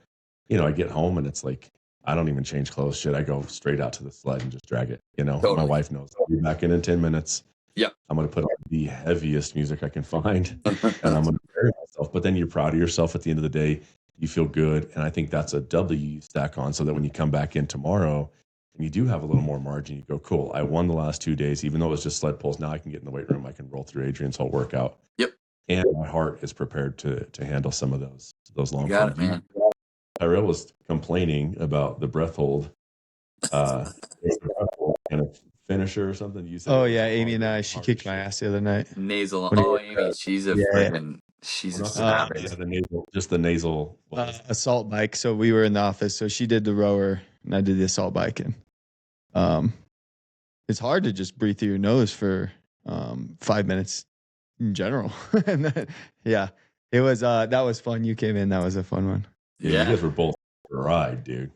I get home and it's like, I don't even change clothes. Shit, I go straight out to the sled and just drag it. Totally. My wife knows I'll be back in 10 minutes. Yep. I'm going to put on the heaviest music I can find and I'm going to prepare myself. But then you're proud of yourself at the end of the day. You feel good. And I think that's a W you stack on so that when you come back in tomorrow and you do have a little more margin, you go, cool, I won the last 2 days, even though it was just sled pulls. Now I can get in the weight room. I can roll through Adrian's whole workout. Yep. And my heart is prepared to handle some of those long. You got it, man. Tyrel was complaining about the breath hold, kind of finisher or something. You said, oh yeah, Amy and I, she kicked my ass the other night. Nasal. Oh, Amy, she's a freaking. She's a savage. The nasal. Assault bike. So we were in the office. So she did the rower and I did the assault bike. And it's hard to just breathe through your nose for 5 minutes in general. And then, it was that was fun. You came in. That was a fun one. Yeah, you guys were both for a ride, dude.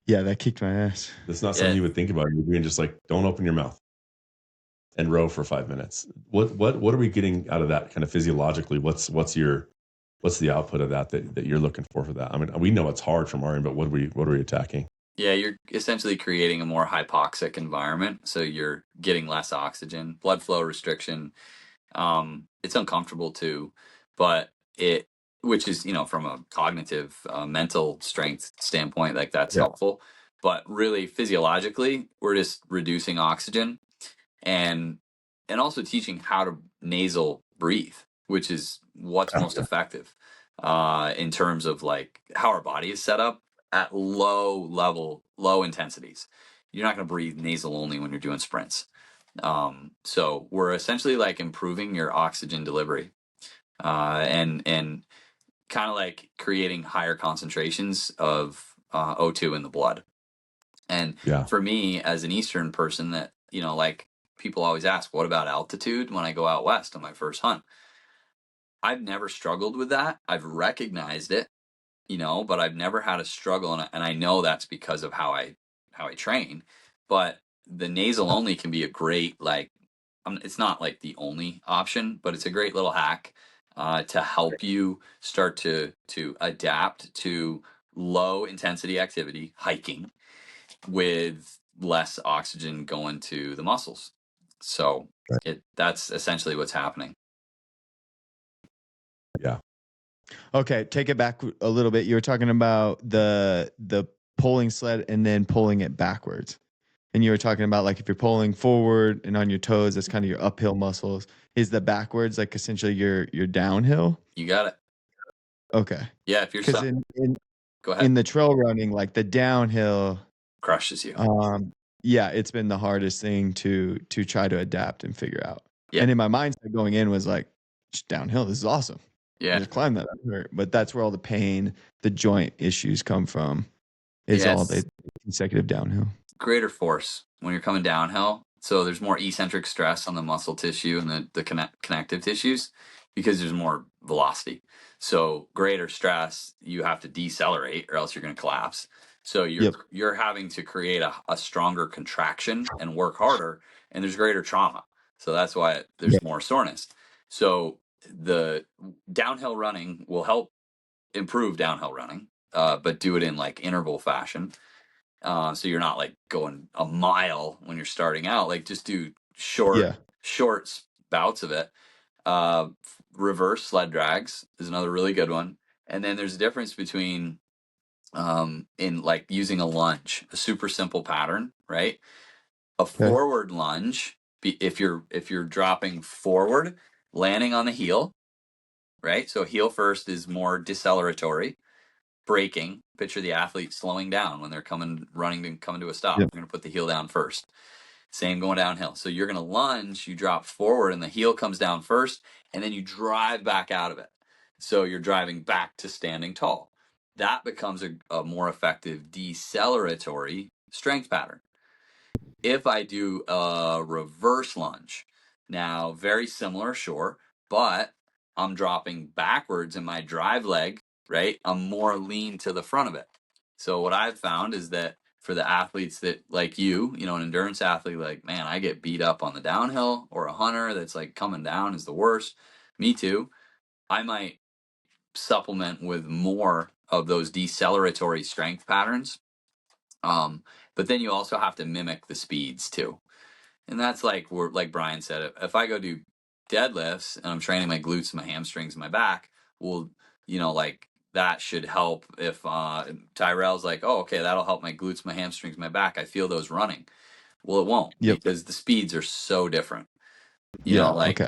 Yeah, that kicked my ass. That's not something you would think about. You're being just like, don't open your mouth and row for 5 minutes. What are we getting out of that kind of physiologically? What's the output of that you're looking for that? I mean, we know it's hard from our end, but what are we attacking? Yeah, you're essentially creating a more hypoxic environment. So you're getting less oxygen, blood flow restriction. It's uncomfortable too, but which is, from a cognitive, mental strength standpoint, like that's helpful. But really physiologically, we're just reducing oxygen and also teaching how to nasal breathe, which is what's most effective in terms of like how our body is set up at low intensities. You're not going to breathe nasal only when you're doing sprints. So we're essentially like improving your oxygen delivery and kind of like creating higher concentrations of O2 in the blood. And for me as an Eastern person that, like people always ask, what about altitude when I go out west on my first hunt? I've never struggled with that. I've recognized it, but I've never had a struggle. And I know that's because of how I train. But the nasal only can be a great, like, it's not like the only option, but it's a great little hack to help you start to adapt to low intensity activity, hiking, with less oxygen going to the muscles. So that's essentially what's happening. Yeah. Okay, take it back a little bit. You were talking about the pulling sled and then pulling it backwards. And you were talking about like if you're pulling forward and on your toes, that's kind of your uphill muscles. Is the backwards like essentially your downhill? You got it. Okay. Yeah, if you're go ahead. In the trail running, like the downhill crushes you. It's been the hardest thing to try to adapt and figure out. Yeah. And in my mindset going in was like, just downhill, this is awesome. Yeah. Just climb that. But that's where all the pain, the joint issues come from. Is all the consecutive downhill. Greater force when you're coming downhill. So there's more eccentric stress on the muscle tissue and the connective tissues because there's more velocity. So greater stress, you have to decelerate or else you're going to collapse. So you're having to create a stronger contraction and work harder, and there's greater trauma. So that's why there's more soreness. So the downhill running will help improve downhill running, but do it in like interval fashion. So you're not like going a mile when you're starting out, like just do short bouts of it. Reverse sled drags is another really good one. And then there's a difference between in like using a lunge, a super simple pattern, right? A forward lunge, if you're dropping forward, landing on the heel, right? So heel first is more deceleratory. braking. Picture the athlete slowing down when they're running and coming to a stop. Yep. You're going to put the heel down first. Same going downhill. So you're going to lunge, you drop forward, and the heel comes down first, and then you drive back out of it. So you're driving back to standing tall. That becomes a more effective deceleratory strength pattern. If I do a reverse lunge, now very similar, sure, but I'm dropping backwards in my drive leg, right? I'm more lean to the front of it. So what I've found is that for the athletes that like you know, an endurance athlete, like, man, I get beat up on the downhill, or a hunter that's like coming down is the worst. Me too. I might supplement with more of those deceleratory strength patterns. But then you also have to mimic the speeds too. And that's like Brian said, if I go do deadlifts and I'm training my glutes and my hamstrings and my back, well, you know, like that should help. If Tyrel's like, oh, okay, that'll help my glutes, my hamstrings, my back, I feel those running. Well, it won't, because the speeds are so different. You know, like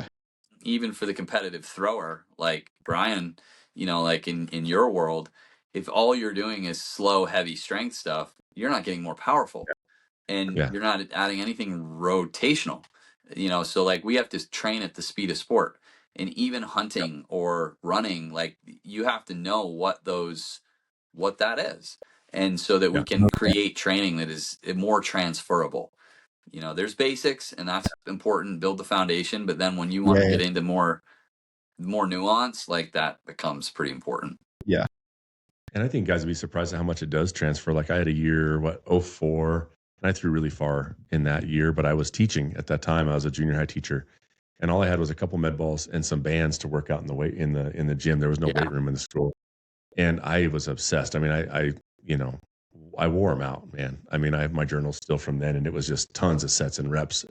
even for the competitive thrower, like Brian, you know, like in your world, if all you're doing is slow, heavy strength stuff, you're not getting more powerful, and you're not adding anything rotational. You know, so like we have to train at the speed of sport, and even hunting or running, like you have to know what that is, and so that we can create training that is more transferable. You know, there's basics, and that's important, build the foundation, but then when you want to get into more nuance, like that becomes pretty important. Yeah. And I think guys would be surprised at how much it does transfer. Like I had a year, 04, and I threw really far in that year, but I was teaching at that time. I was a junior high teacher, and all I had was a couple med balls and some bands to work out in the gym. There was no weight room in the school. And I was obsessed. I mean, I you know, I wore them out, man. I mean, I have my journals still from then, and it was just tons of sets and reps.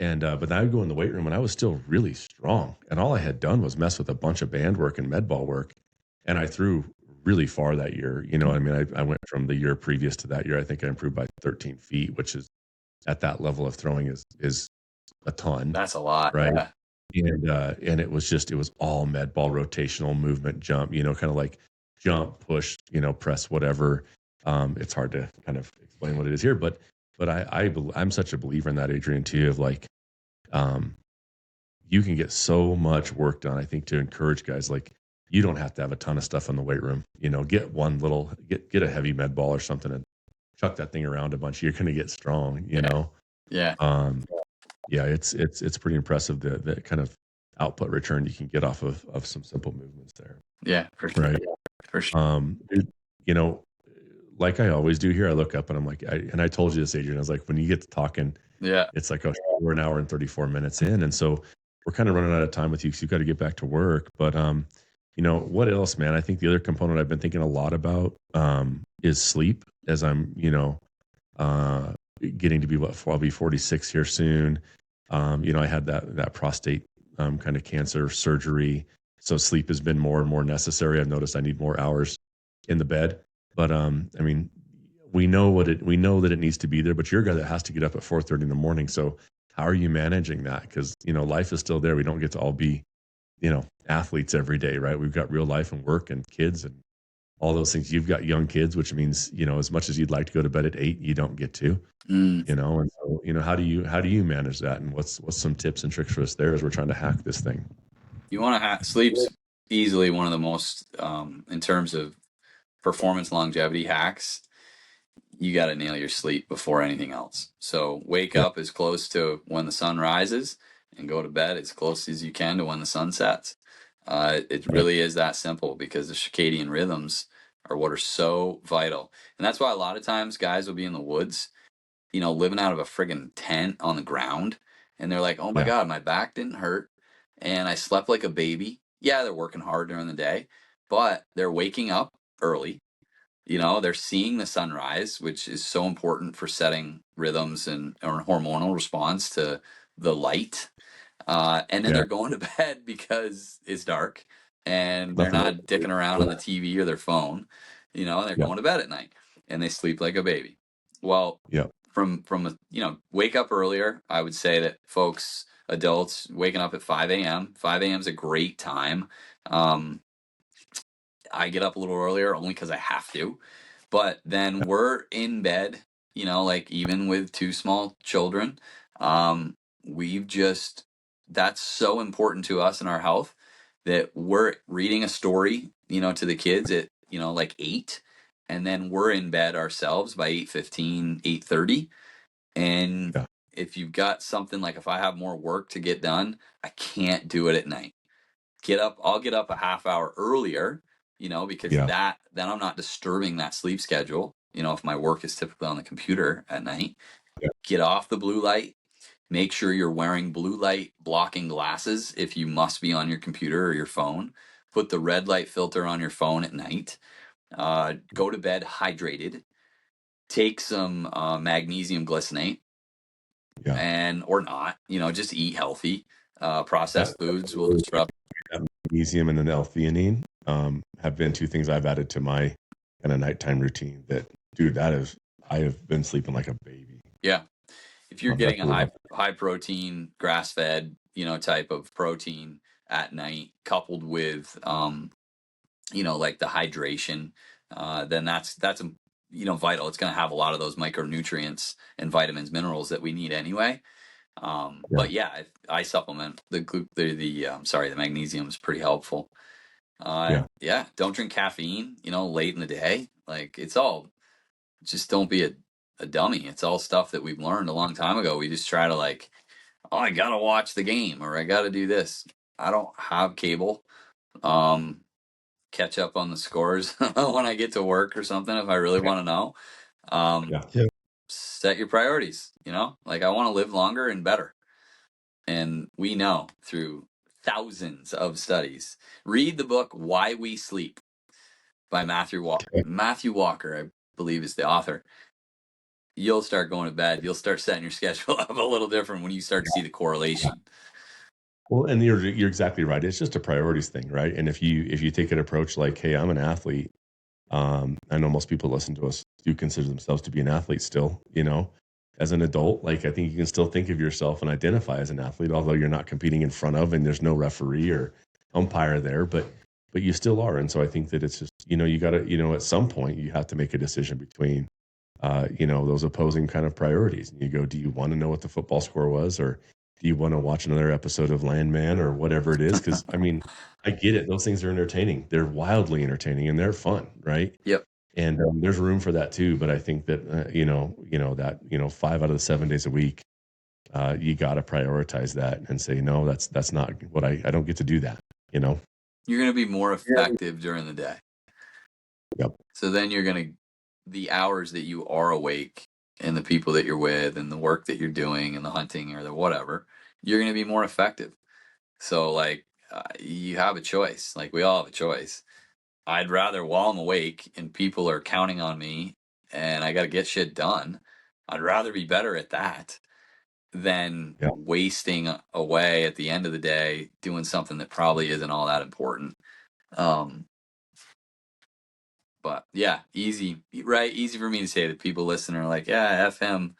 And but then I would go in the weight room, and I was still really strong. And all I had done was mess with a bunch of band work and med ball work, and I threw really far that year. You know, I mean, I went from the year previous to that year. I think I improved by 13 feet, which is at that level of throwing is a ton. That's a lot, right? Yeah. And it was all med ball, rotational movement, jump. You know, kind of like jump, push, you know, press, whatever. It's hard to kind of explain what it is here, but I'm such a believer in that, Adrian, too, of like, you can get so much work done. I think to encourage guys, like you don't have to have a ton of stuff in the weight room. You know, get a heavy med ball or something and chuck that thing around a bunch. You're going to get strong. You know. Yeah. Yeah, it's pretty impressive the kind of output return you can get off of some simple movements there. Yeah, for sure. Right. For sure. You know, like I always do here, I look up and I'm like, I told you this, Adrian. I was like, when you get to talking, it's like, we're an hour and 34 minutes in, and so we're kind of running out of time with you because you've got to get back to work. But you know, what else, man? I think the other component I've been thinking a lot about is sleep. As I'm, you know, getting to be I'll be 46 here soon. You know, I had that prostate kind of cancer surgery, so sleep has been more and more necessary. I've noticed I need more hours in the bed, but I mean, we know that it needs to be there, but you're a guy that has to get up at 4:30 in the morning. So how are you managing that? Because, you know, life is still there. We don't get to all be, you know, athletes every day, right? We've got real life and work and kids and all those things. You've got young kids, which means, you know, as much as you'd like to go to bed at 8, you don't get to, you know? And so, you know, how do you manage that? And what's some tips and tricks for us there as we're trying to hack this thing? You want to sleep's easily one of the most, in terms of performance longevity hacks. You got to nail your sleep before anything else. So wake up as close to when the sun rises and go to bed as close as you can to when the sun sets. It really is that simple, because the circadian rhythms are what are so vital. And that's why a lot of times guys will be in the woods, you know, living out of a friggin' tent on the ground. And they're like, oh my God, my back didn't hurt. And I slept like a baby. Yeah, they're working hard during the day, but they're waking up early. You know, they're seeing the sunrise, which is so important for setting rhythms and or hormonal response to the light. And then they're going to bed because it's dark, and they're not dicking around on the TV or their phone. You know, they're going to bed at night, and they sleep like a baby. Well, from a, you know, wake up earlier. I would say that folks, adults, waking up at 5 a.m. 5 a.m. is a great time. I get up a little earlier only because I have to. But then we're in bed, like even with two small children. We've just, that's so important to us in our health that we're reading a story, to the kids at, like 8. And then we're in bed ourselves by 8:15, 8:30. And Yeah. if you've got something like, if I have more work to get done, I can't do it at night. I'll get up a half hour earlier, because Yeah. then I'm not disturbing that sleep schedule. If my work is typically on the computer at night, get off the blue light, make sure you're wearing blue light blocking glasses if you must be on your computer or your phone. Put the red light filter on your phone at night. Go to bed hydrated. Take some magnesium glycinate, or not. Just eat healthy. Processed foods will disrupt. Magnesium and an L-theanine have been two things I've added to my kind of nighttime routine. That, dude, I have been sleeping like a baby. Yeah. If you're getting a high protein, grass fed, type of protein at night, coupled with, like the hydration, then that's vital. It's going to have a lot of those micronutrients and vitamins, minerals that we need anyway. But yeah, I supplement the magnesium is pretty helpful. Don't drink caffeine, late in the day. Like, just don't be a dummy. It's all stuff that we've learned a long time ago. We just try to I gotta watch the game, or I gotta do this. I don't have cable. Catch up on the scores when I get to work or something if I really want to know. Set your priorities, I want to live longer and better. And we know through thousands of studies. Read the book Why We Sleep by Matthew Walker. Matthew Walker, I believe, is the author. You'll start going to bed. You'll start setting your schedule up a little different when you start to see the correlation. Well, and you're exactly right. It's just a priorities thing, right? And if you take an approach like, hey, I'm an athlete. I know most people listen to us do consider themselves to be an athlete still, as an adult. Like, I think you can still think of yourself and identify as an athlete, although you're not competing in front of, and there's no referee or umpire there, but you still are. And so I think that it's just, you got to, at some point you have to make a decision between, those opposing kind of priorities. And you go, do you want to know what the football score was? Or do you want to watch another episode of Landman or whatever it is? Because, I mean, I get it. Those things are entertaining. They're wildly entertaining and they're fun, right? Yep. And there's room for that too. But I think that, that 5 out of the 7 days a week, you got to prioritize that and say, no, that's not what I don't get to do that, You're going to be more effective during the day. Yep. So then the hours that you are awake and the people that you're with and the work that you're doing and the hunting or the whatever, you're going to be more effective. So you have a choice. We all have a choice. I'd rather, while I'm awake and people are counting on me and I got to get shit done, I'd rather be better at that than wasting away at the end of the day doing something that probably isn't all that important. But yeah, easy for me to say that people listening are like, yeah, F him.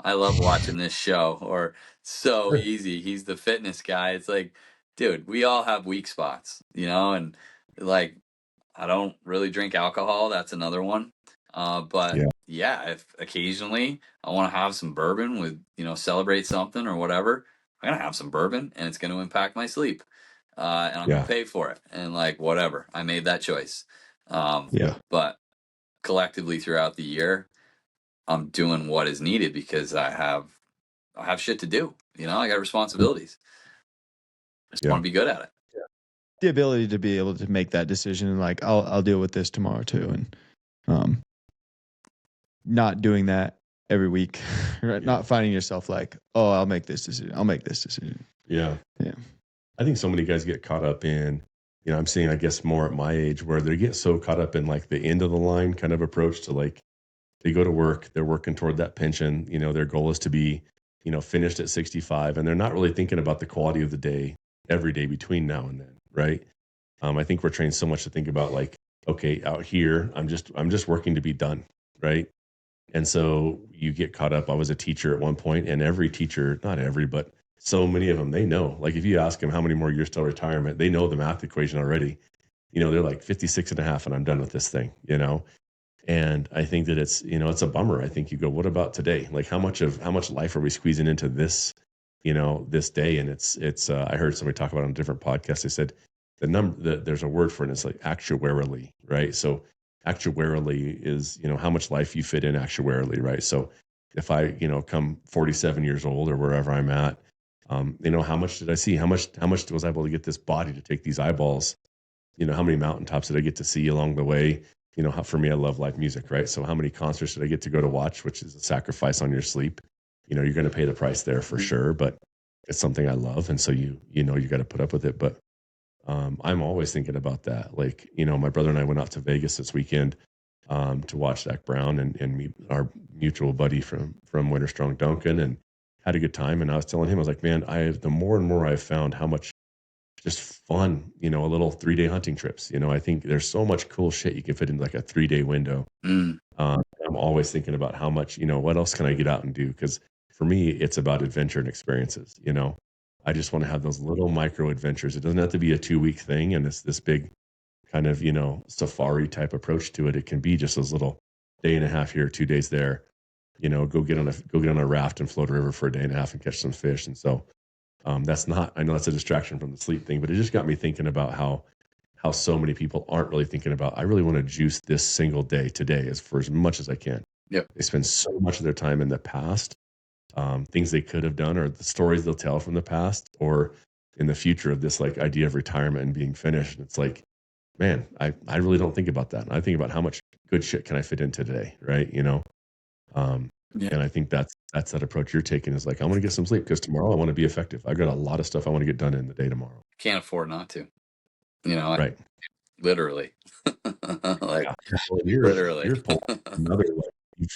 I love watching this show. Or so easy. He's the fitness guy. It's like, dude, we all have weak spots, and I don't really drink alcohol. That's another one. But if occasionally I want to have some bourbon with, celebrate something or whatever, I'm going to have some bourbon and it's going to impact my sleep. And I'm going to pay for it. And whatever, I made that choice. But collectively throughout the year, I'm doing what is needed because I have shit to do. I got responsibilities. I just want to be good at it. The ability to be able to make that decision and I'll deal with this tomorrow too, and not doing that every week, right? Not finding yourself I'll make this decision. Yeah. I think so many guys get caught up in, I'm seeing, I guess, more at my age where they get so caught up in the end of the line kind of approach to they go to work, they're working toward that pension, their goal is to be, finished at 65, and they're not really thinking about the quality of the day every day between now and then. Right. I think we're trained so much to think about okay, out here, I'm just working to be done. Right. And so you get caught up. I was a teacher at one point, and every teacher, not every, but so many of them, they know, if you ask them how many more years till retirement, they know the math equation already. they're like 56 and a half and I'm done with this thing, And I think that it's a bummer. I think you go, what about today? Like how much life are we squeezing into this, this day? And I heard somebody talk about it on a different podcast. They said there's a word for it. And it's like actuarially, right? So actuarially is, how much life you fit in actuarially, right? So if I, come 47 years old or wherever I'm at, how much did I see? How much was I able to get this body to take these eyeballs? How many mountaintops did I get to see along the way? For me, I love live music, right? So how many concerts did I get to go to watch, which is a sacrifice on your sleep? You're going to pay the price there for sure, but it's something I love. And so you got to put up with it. But I'm always thinking about that. Like, my brother and I went out to Vegas this weekend to watch Zach Brown and meet our mutual buddy from Winter Strong, Duncan, and had a good time. And I was telling him, I was like, man, the more and more I've found how much just fun, a little 3-day hunting trips. I think there's so much cool shit you can fit in like a 3-day window. I'm always thinking about how much, what else can I get out and do? Because for me, it's about adventure and experiences. I just want to have those little micro adventures. It doesn't have to be a 2-week thing and it's this big kind of, safari type approach to it. It can be just those little day and a half here, 2 days there, go get on a raft and float a river for a day and a half and catch some fish. And so I know that's a distraction from the sleep thing, but it just got me thinking about how so many people aren't really thinking about, I really want to juice this single day today for as much as I can. Yep. They spend so much of their time in the past, things they could have done or the stories they'll tell from the past or in the future of this like idea of retirement and being finished. And it's like, man, I really don't think about that. I think about how much good shit can I fit in today, right? And I think that's that approach you're taking is like, I want to get some sleep because tomorrow I want to be effective. I've got a lot of stuff I want to get done in the day tomorrow. Can't afford not to, right? Literally, like literally. You're another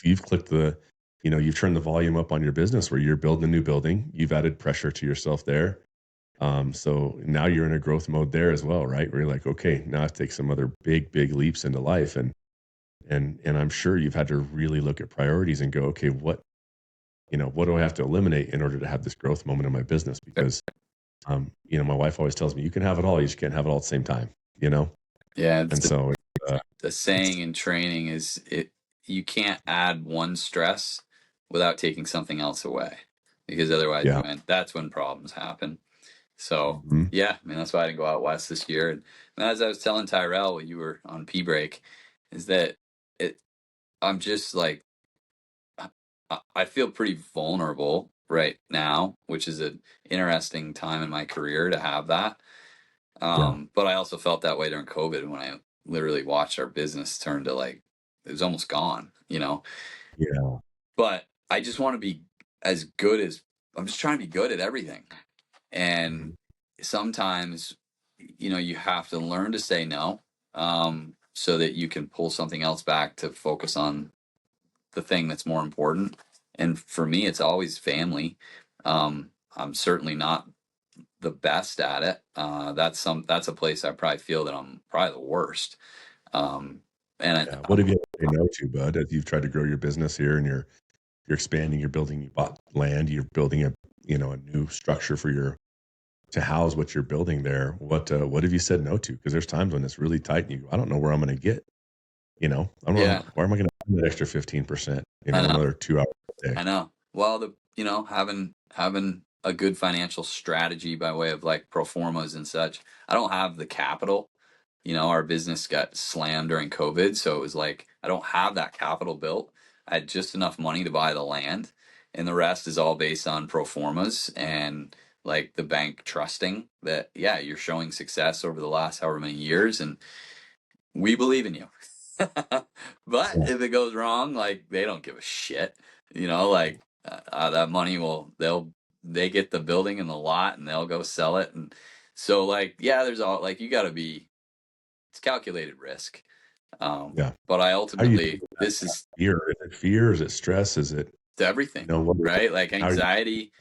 you've clicked you've turned the volume up on your business where you're building a new building. You've added pressure to yourself there. So now you're in a growth mode there as well, right? Where you're like, okay, now I have to take some other big leaps into life. And I'm sure you've had to really look at priorities and go, okay, what do I have to eliminate in order to have this growth moment in my business? Because, my wife always tells me you can have it all. You just can't have it all at the same time, Yeah. And so the saying in training is you can't add one stress without taking something else away because otherwise that's when problems happen. So yeah, I mean, that's why I didn't go out west this year. And as I was telling Tyrel when you were on P break, is that I'm just like, I feel pretty vulnerable right now, which is an interesting time in my career to have that. But I also felt that way during COVID when I literally watched our business turn to like, it was almost gone, Yeah. But I just want to be I'm just trying to be good at everything. And sometimes, you have to learn to say no, so that you can pull something else back to focus on the thing that's more important. And for me, it's always family. I'm certainly not the best at it. That's a place I probably feel that I'm probably the worst. What have you had to say no to, bud? As you've tried to grow your business here and you're expanding, you're building, you bought land, you're building a new structure to house what you're building there. What have you said no to? Because there's times when it's really tight and you go, I don't know where I'm going to get, I don't know, where am I going to find that extra 15%, another 2 hours a day? I know. Well, having a good financial strategy by way of like pro formas and such. I don't have the capital. Our business got slammed during COVID, so it was like I don't have that capital built. I had just enough money to buy the land, and the rest is all based on pro formas and like the bank trusting that you're showing success over the last however many years, and we believe in you. But if it goes wrong, like they don't give a shit. Like that money they get the building and the lot and they'll go sell it. And so like, there's all like, it's calculated risk. But I ultimately, this is fear. Is it fear? Is it stress? Is it everything, right? Like anxiety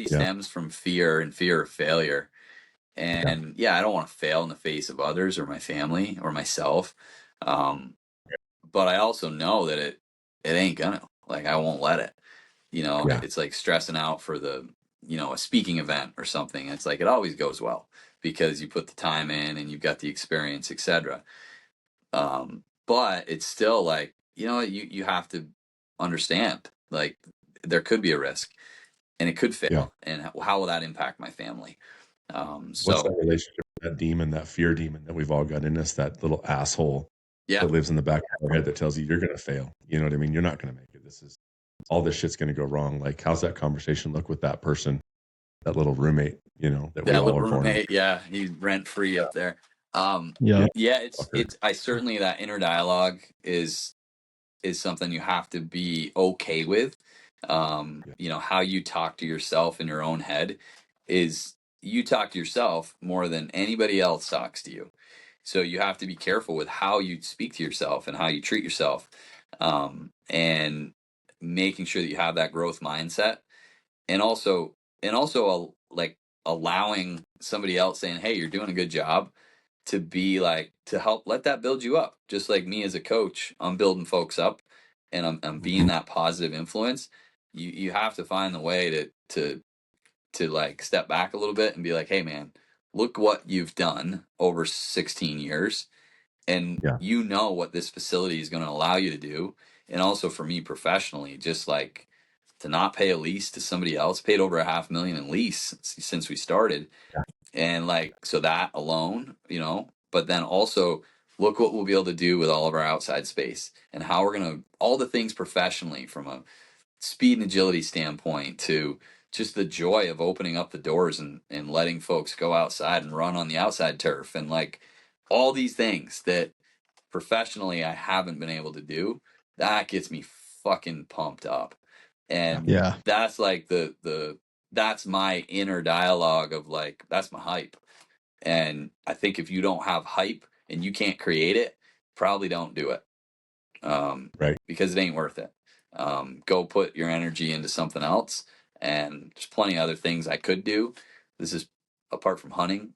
stems from fear and fear of failure. And I don't want to fail in the face of others or my family or myself. But I also know that it ain't gonna, like, I won't let it, it's like stressing out for a speaking event or something. It's like, it always goes well. because you put the time in and you've got the experience, etc. But it's still like, you have to understand, like, there could be a risk and it could Yeah. fail. And how will that impact my family? What's that So relationship with that demon, that fear demon that we've all got in us, that little asshole yeah, that lives in the back of our head that tells you you're going to fail. You know what I mean? You're not going to make it. All this shit's going to go wrong. Like, how's that conversation look with that person, that little roommate, that we that all little are born with? roommate, yeah, he's rent free up there. Yeah. Yeah, Fucker. I certainly, that inner dialogue is something you have to be okay with. How you talk to yourself in your own head is, you talk to yourself more than anybody else talks to you. So you have to be careful with how you speak to yourself and how you treat yourself, and making sure that you have that growth mindset, and also like allowing somebody else saying, "Hey, you're doing a good job," to be like, to help let that build you up. Just like me as a coach, I'm building folks up, and I'm being that positive influence. You have to find the way to like step back a little bit and be like, "Hey man, look what you've done over 16 years, and Yeah. what this facility is going to allow you to do." And also for me professionally, just like, to not pay a lease to somebody else, paid over $500,000 in lease since we started. Yeah. And like, so that alone, but then also look what we'll be able to do with all of our outside space, and how we're going to, all the things professionally, from a speed and agility standpoint, to just the joy of opening up the doors and letting folks go outside and run on the outside turf, and like all these things that professionally I haven't been able to do. That gets me fucking pumped up. And Yeah. that's like that's my inner dialogue of like, that's my hype. And I think if you don't have hype and you can't create it, probably don't do it. Right. Because it ain't worth it. Go put your energy into something else. And there's plenty of other things I could do. This is, apart from hunting,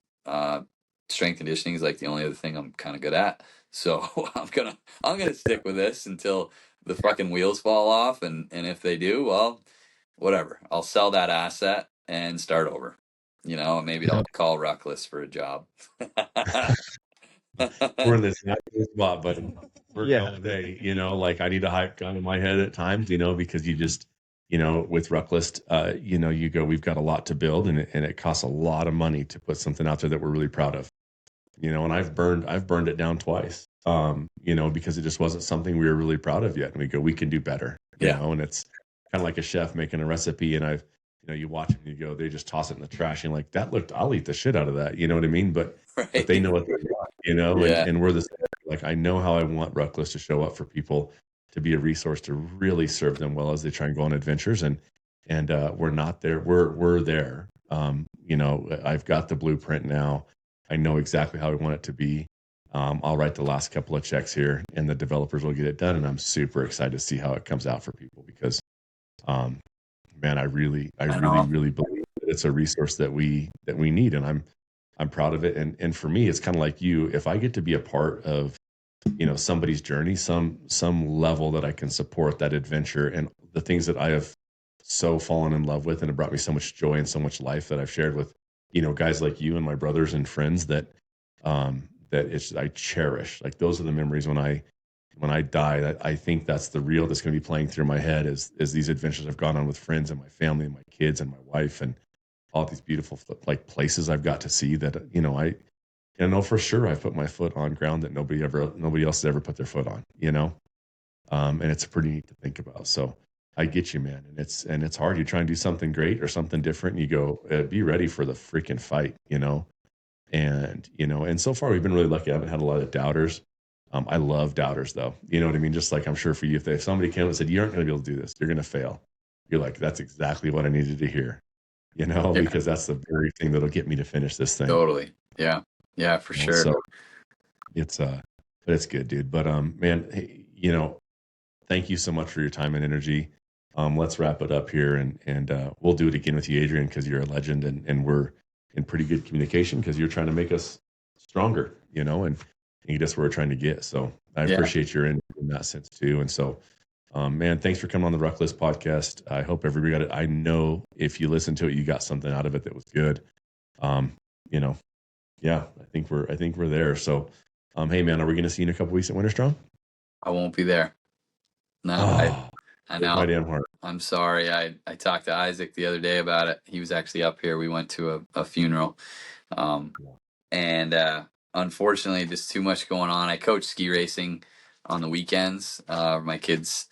strength conditioning is like the only other thing I'm kind of good at. So I'm gonna stick with this until the fucking wheels fall off. And if they do, well, whatever. I'll sell that asset and start over. Maybe Yeah. I'll call Ruckless for a job. We're in this happy spot, but we're Yeah. going day, like, I need a hype gun in my head at times, because you just, with Rucklist, you go, we've got a lot to build, and it costs a lot of money to put something out there that we're really proud of, and I've burned it down twice, because it just wasn't something we were really proud of yet. And we go, we can do better, and it's kind of like a chef making a recipe, and you watch it and you go, they just toss it in the trash. And you're like, I'll eat the shit out of that. You know what I mean? But they know what they want, Yeah. and we're the same. Like, I know how I want Ruckless to show up for people, to be a resource to really serve them well as they try and go on adventures. And we're not there. We're there. I've got the blueprint now. I know exactly how I want it to be. I'll write the last couple of checks here, and the developers will get it done. And I'm super excited to see how it comes out for people, because, man, I really believe that it's a resource that we need, and I'm proud of it. And for me, it's kind of like you. If I get to be a part of, somebody's journey, some level that I can support that adventure and the things that I have so fallen in love with, and it brought me so much joy and so much life that I've shared with, guys like you and my brothers and friends, that I cherish. Like, those are the memories when I die. I think that's the reel that's going to be playing through my head, is these adventures I've gone on with friends and my family and my kids and my wife, and all these beautiful, like, places I've got to see that, I know for sure I've put my foot on ground that nobody else has ever put their foot on, and it's pretty neat to think about. So I get you, man. And it's hard. You try and do something great or something different, and you go, be ready for the freaking fight, and so far we've been really lucky. I haven't had a lot of doubters. I love doubters, though. You know what I mean? Just like, I'm sure for you, if somebody came and said, you aren't going to be able to do this, you're going to fail, you're like, that's exactly what I needed to hear, because that's the very thing that'll get me to finish this thing. Totally. Yeah, for sure. So it's but it's good, dude. But man, hey, thank you so much for your time and energy. Let's wrap it up here, and we'll do it again with you, Adrian, because you're a legend, and we're in pretty good communication, because you're trying to make us stronger, and get us where we're trying to get. So I appreciate your in that sense too. And so, man, thanks for coming on the Ruckless podcast. I hope everybody got it. I know if you listen to it, you got something out of it that was good. Yeah, I think we're there. So, hey man, are we going to see you in a couple weeks at Winter Strong? I won't be there. No, I know. My damn heart. I'm sorry. I talked to Isaac the other day about it. He was actually up here. We went to a funeral. And unfortunately, just too much going on. I coach ski racing on the weekends. My kids,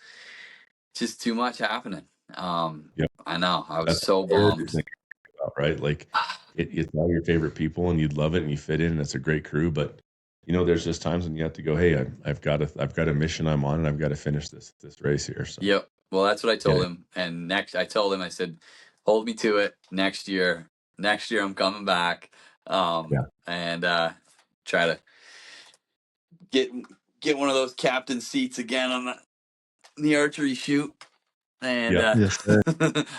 just too much happening. I know. I was so bummed. About, right? Like it's all your favorite people and you'd love it and you fit in and it's a great crew. But there's just times when you have to go, hey, I've got a mission I'm on and I've got to finish this race here. So yep. Well, that's what I told him. And I told him, I said, hold me to it next year. Next year I'm coming back. And try to get one of those captain seats again on the archery shoot. And Yes, sir.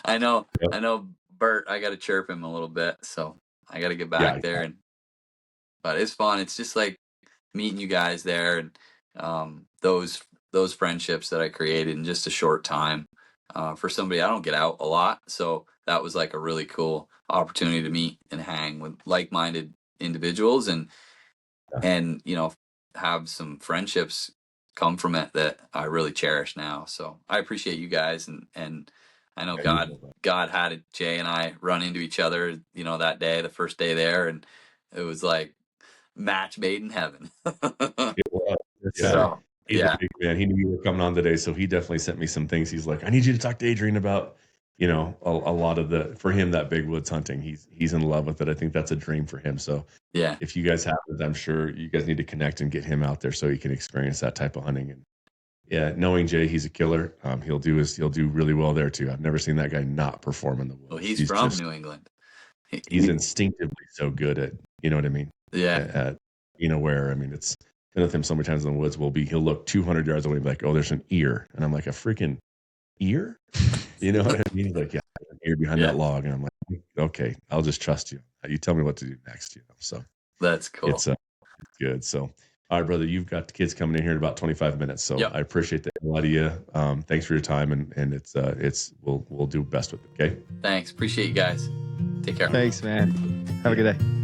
I know Bert, I got to chirp him a little bit, so I got to get back there. But it's fun. It's just like meeting you guys there and those friendships that I created in just a short time. For somebody I don't get out a lot, so that was like a really cool opportunity to meet and hang with like-minded individuals and have some friendships come from it that I really cherish now. So I appreciate you guys and I know God had it, Jay and I run into each other, that day, the first day there, and it was like match made in heaven. It was. Yeah. So, He's a big man. He knew you were coming on today, so he definitely sent me some things. He's like, I need you to talk to Adrian about, a lot of for him, that big woods hunting. He's in love with it. I think that's a dream for him. So yeah, if you guys have it, I'm sure you guys need to connect and get him out there so he can experience that type of hunting. And yeah, knowing Jay, he's a killer. He'll do really well there too. I've never seen that guy not perform in the woods. Well, he's from New England. He's instinctively so good at, you know what I mean? Yeah. At where, I mean, it's been with him so many times in the woods. He'll look 200 yards away and be like, oh, there's an ear. And I'm like, a freaking ear? You know what I mean? He's like, yeah, there's an ear behind that log. And I'm like, okay, I'll just trust you. You tell me what to do next, So that's cool. It's good. So, all right, brother, you've got the kids coming in here in about 25 minutes. So I appreciate the hell out of you. Thanks for your time. And we'll do best with it. Okay. Thanks. Appreciate you guys. Take care. Thanks, man. Have a good day.